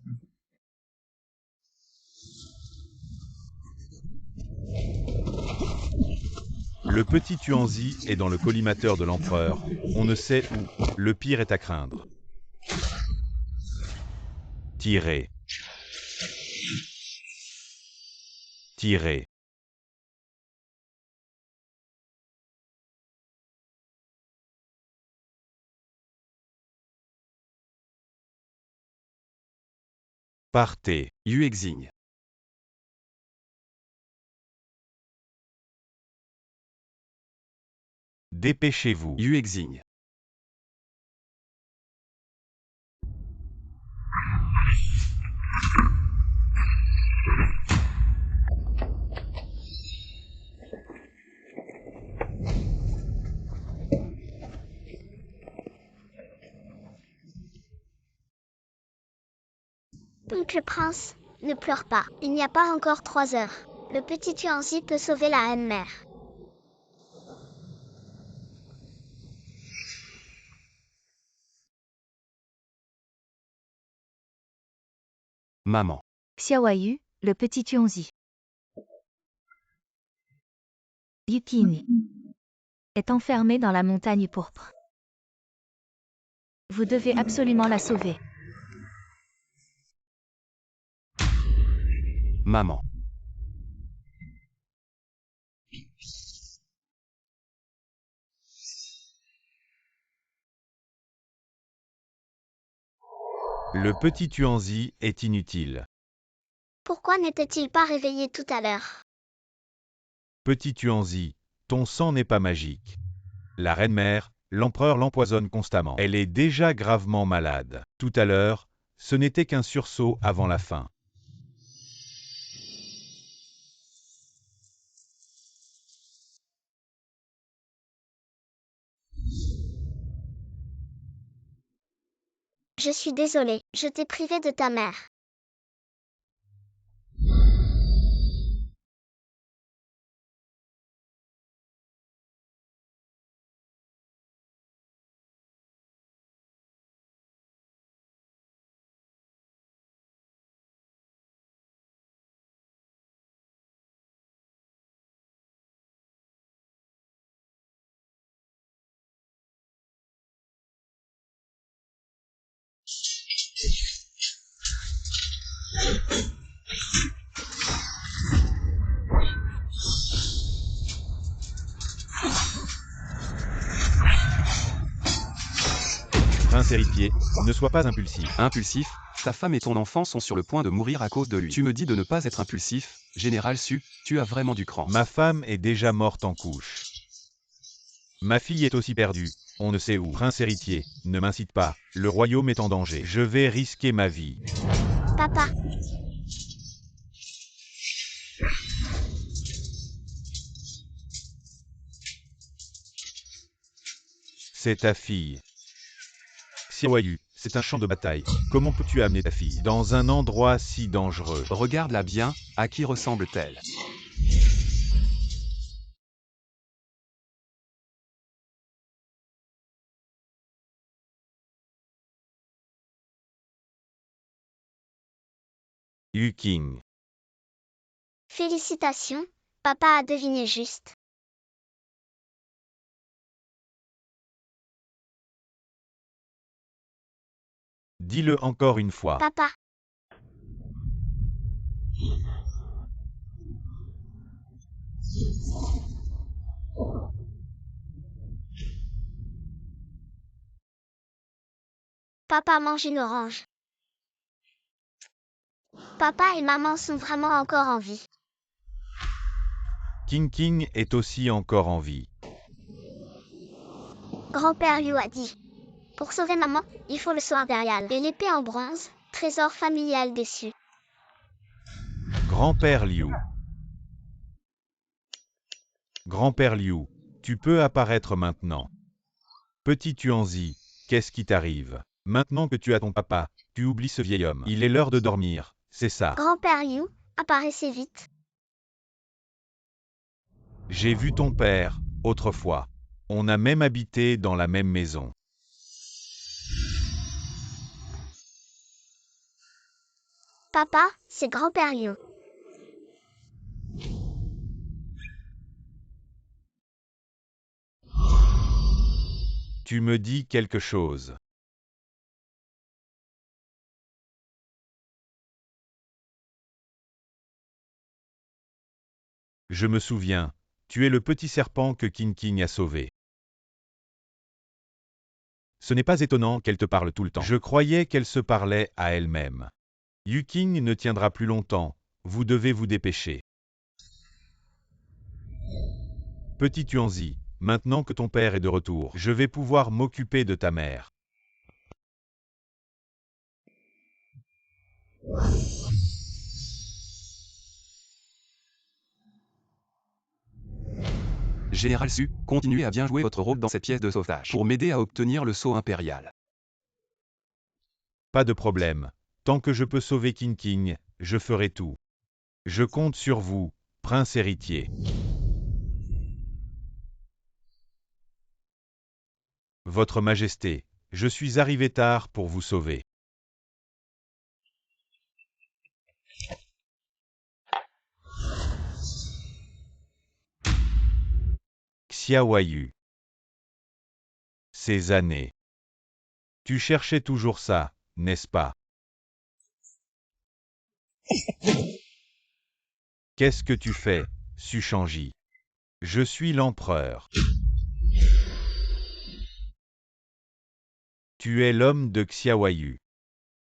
Le petit Tuanzi est dans le collimateur de l'empereur. On ne sait où. Le pire est à craindre. Tirez. Tirez. Partez. Yuexing. Dépêchez-vous. Yuexing. Oncle Prince, ne pleure pas. Il n'y a pas encore 3 heures. Le petit Tuanzi peut sauver la reine-mère. Maman. Xiaoyu, le petit Tuanzi. Yuqing est enfermé dans la montagne pourpre. Vous devez absolument la sauver. Maman. Le petit Tuanzi est inutile. Pourquoi n'était-il pas réveillé tout à l'heure? Petit Tuanzi, ton sang n'est pas magique. La reine-mère, l'empereur l'empoisonne constamment. Elle est déjà gravement malade. Tout à l'heure, ce n'était qu'un sursaut avant la fin. Je suis désolée, je t'ai privé de ta mère. Prince héritier, ne sois pas impulsif. Impulsif, ta femme et ton enfant sont sur le point de mourir à cause de lui. Tu me dis de ne pas être impulsif, Général Su, tu as vraiment du cran. Ma femme est déjà morte en couche. Ma fille est aussi perdue, on ne sait où. Prince héritier, ne m'incite pas, le royaume est en danger. Je vais risquer ma vie. Papa, C'est ta fille. Xiaoyu, c'est un champ de bataille. Comment peux-tu amener ta fille dans un endroit si dangereux? Regarde-la bien, à qui ressemble-t-elle? Yuqing. félicitations, papa a deviné juste. Dis-le encore une fois. Papa, Papa mange une orange. Papa et maman sont vraiment encore en vie. King King est aussi encore en vie. Grand-père Liu a dit. Pour sauver maman, il faut le sceau impérial et l'épée en bronze, trésor familial déçu. Grand-père Liu. Grand-père Liu, tu peux apparaître maintenant. Petit Tuanzi, qu'est-ce qui t'arrive? Maintenant que tu as ton papa, tu oublies ce vieil homme. Il est l'heure de dormir, c'est ça. Grand-père Liu, apparaissez vite. J'ai vu ton père, autrefois. On a même habité dans la même maison. Papa, c'est grand-père Liu. Tu me dis quelque chose. Je me souviens, tu es le petit serpent que King King a sauvé. Ce n'est pas étonnant qu'elle te parle tout le temps. Je croyais qu'elle se parlait à elle-même. Yu King ne tiendra plus longtemps, vous devez vous dépêcher. Petit Tuanzi, maintenant que ton père est de retour, je vais pouvoir m'occuper de ta mère. Général Su, continuez à bien jouer votre rôle dans cette pièce de sauvetage pour m'aider à obtenir le sceau impérial. Pas de problème. Tant que je peux sauver King King, je ferai tout. Je compte sur vous, prince héritier. Votre Majesté, je suis arrivé tard pour vous sauver. Xiaoyu. Ces années. Tu cherchais toujours ça, n'est-ce pas? Qu'est-ce que tu fais, Su Shangji? Je suis l'empereur. Tu es l'homme de Xiaoyu.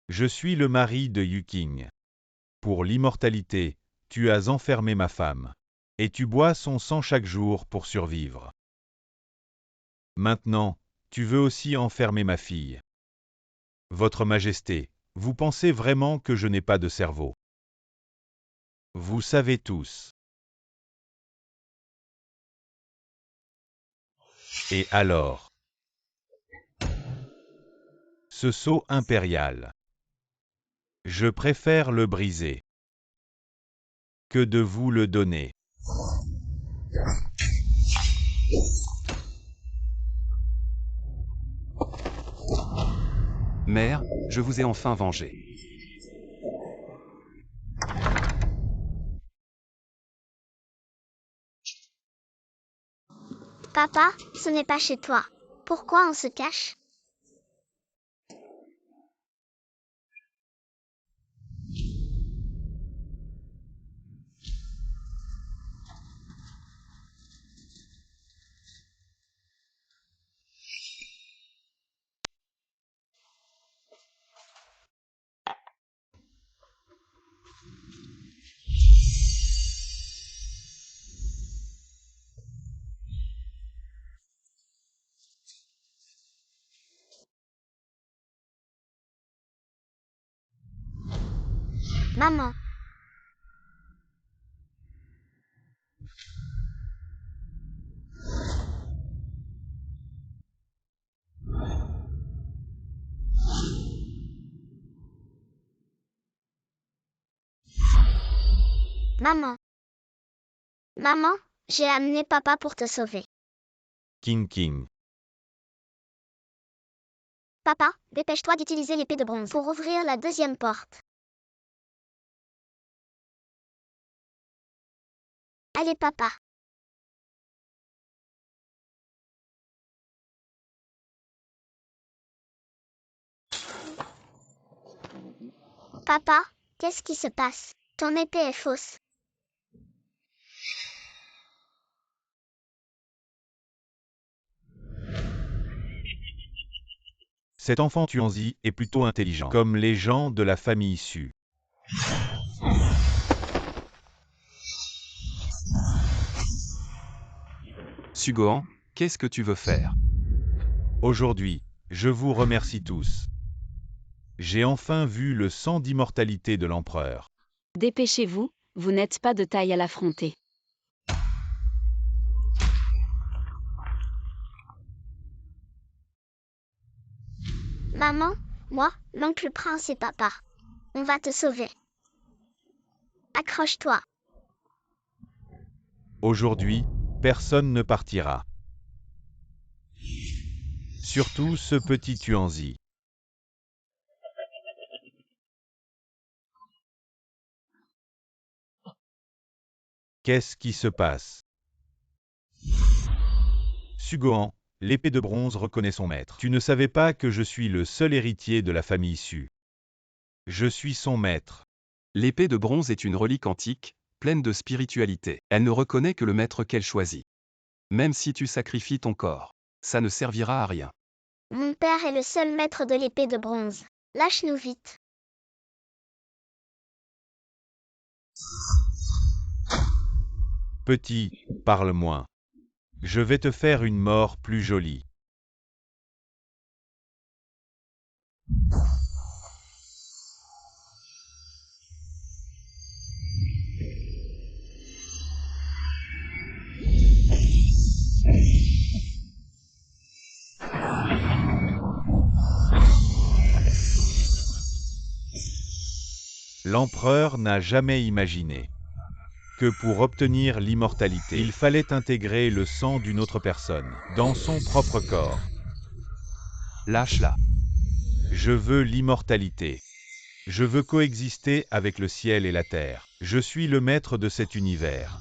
Je suis le mari de Yu King. Pour l'immortalité, tu as enfermé ma femme. Et tu bois son sang chaque jour pour survivre. Maintenant, tu veux aussi enfermer ma fille. Votre Majesté, vous pensez vraiment que je n'ai pas de cerveau? Vous savez tous. Et alors? Ce sceau impérial. Je préfère le briser que de vous le donner. Mère, je vous ai enfin vengé. Papa, ce n'est pas chez toi. Pourquoi on se cache? Maman. Maman. Maman, j'ai amené papa pour te sauver. King King. Papa, dépêche-toi d'utiliser l'épée de bronze pour ouvrir la deuxième porte. Allez papa. Papa, qu'est-ce qui se passe? Ton épée est fausse. Cet enfant Tuanzi est plutôt intelligent, comme les gens de la famille Su. Sugohan, qu'est-ce que tu veux faire? Aujourd'hui, je vous remercie tous. J'ai enfin vu le sang d'immortalité de l'empereur. Dépêchez-vous, vous n'êtes pas de taille à l'affronter. Maman, moi, l'oncle Prince et papa. On va te sauver. Accroche-toi. Aujourd'hui, personne ne partira. Surtout ce petit Tuanzi. Qu'est-ce qui se passe? Sugohan, l'épée de bronze reconnaît son maître. Tu ne savais pas que je suis le seul héritier de la famille Su. Je suis son maître. L'épée de bronze est une relique antique, pleine de spiritualité. Elle ne reconnaît que le maître qu'elle choisit. Même si tu sacrifies ton corps, ça ne servira à rien. Mon père est le seul maître de l'épée de bronze. Lâche-nous vite. Petit, parle moins. Je vais te faire une mort plus jolie. L'empereur n'a jamais imaginé que pour obtenir l'immortalité, il fallait intégrer le sang d'une autre personne dans son propre corps. Lâche-la. Je veux l'immortalité. Je veux coexister avec le ciel et la terre. Je suis le maître de cet univers.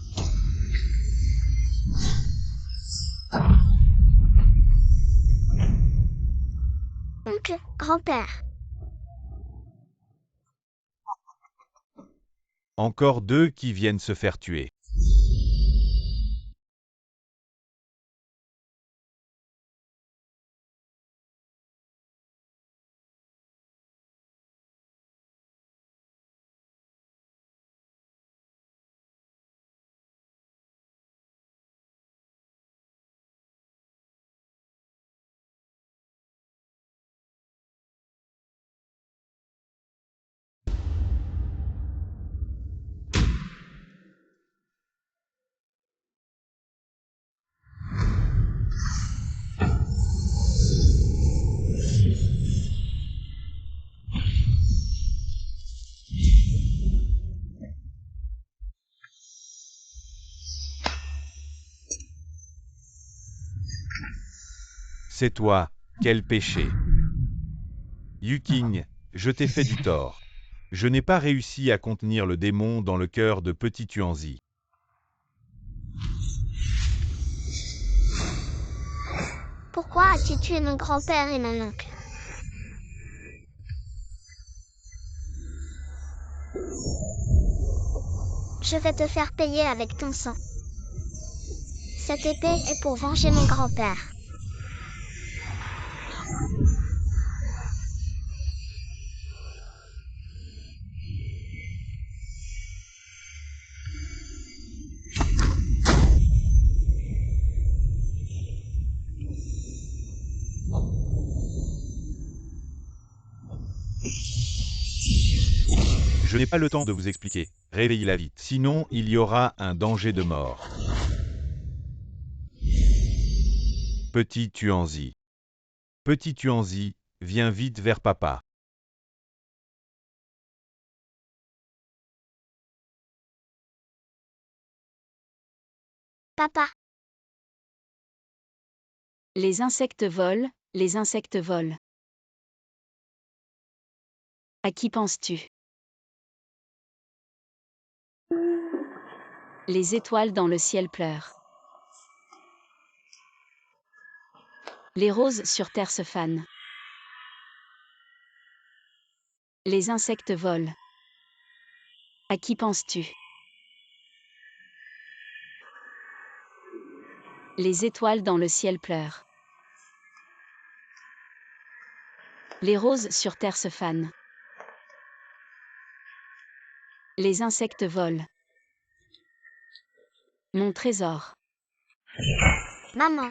Oncle, grand-père. Encore deux qui viennent se faire tuer. C'est toi, quel péché. Yuking, je t'ai fait du tort. Je n'ai pas réussi à contenir le démon dans le cœur de petit Tuanzi. Pourquoi as-tu tué mon grand-père et mon oncle? Je vais te faire payer avec ton sang. Cette épée est pour venger mon grand-père. Je n'ai pas le temps de vous expliquer. Réveillez-la vite, sinon il y aura un danger de mort. Petit Tuanzi. Petit Tuanzi, viens vite vers papa. Papa, Les insectes volent, les insectes volent. À qui penses-tu? Les étoiles dans le ciel pleurent. Les roses sur terre se fanent. Les insectes volent. À qui penses-tu? Les étoiles dans le ciel pleurent. Les roses sur terre se fanent. Les insectes volent. Mon trésor. Maman,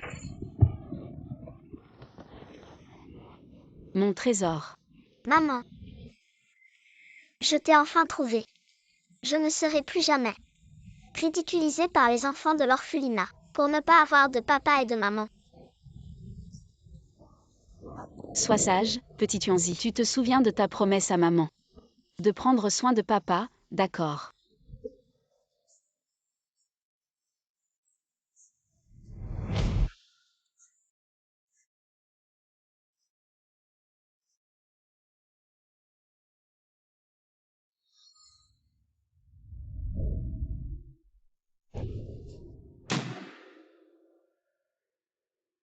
Mon trésor. maman. Je t'ai enfin trouvé. Je ne serai plus jamais ridiculisée par les enfants de l'orphelinat pour ne pas avoir de papa et de maman. Sois sage, petit Tuanzi. Tu te souviens de ta promesse à maman. De prendre soin de papa, d'accord.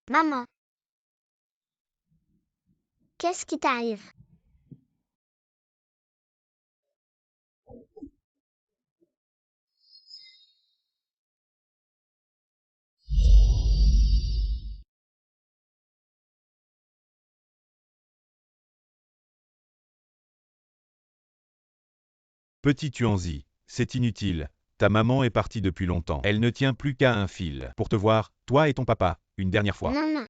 Maman. Qu'est-ce qui t'arrive? Petit Tuanzi, c'est inutile. Ta maman est partie depuis longtemps. Elle ne tient plus qu'à un fil. Pour te voir, toi et ton papa, une dernière fois. Non, non.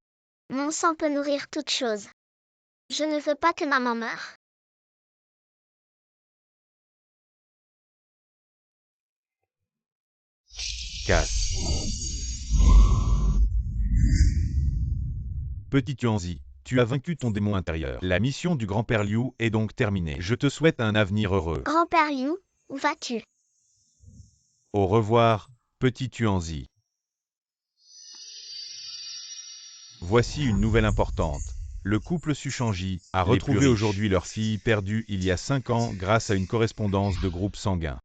Mon sang peut nourrir toute chose. Je ne veux pas que maman meure. Casse. Petit Tuanzi, tu as vaincu ton démon intérieur. La mission du grand-père Liu est donc terminée. Je te souhaite un avenir heureux. Grand-père Liu, où vas-tu? Au revoir, petit Tuanzi. Voici une nouvelle importante. Le couple Suchangi a retrouvé aujourd'hui leur fille perdue il y a 5 ans grâce à une correspondance de groupe sanguin.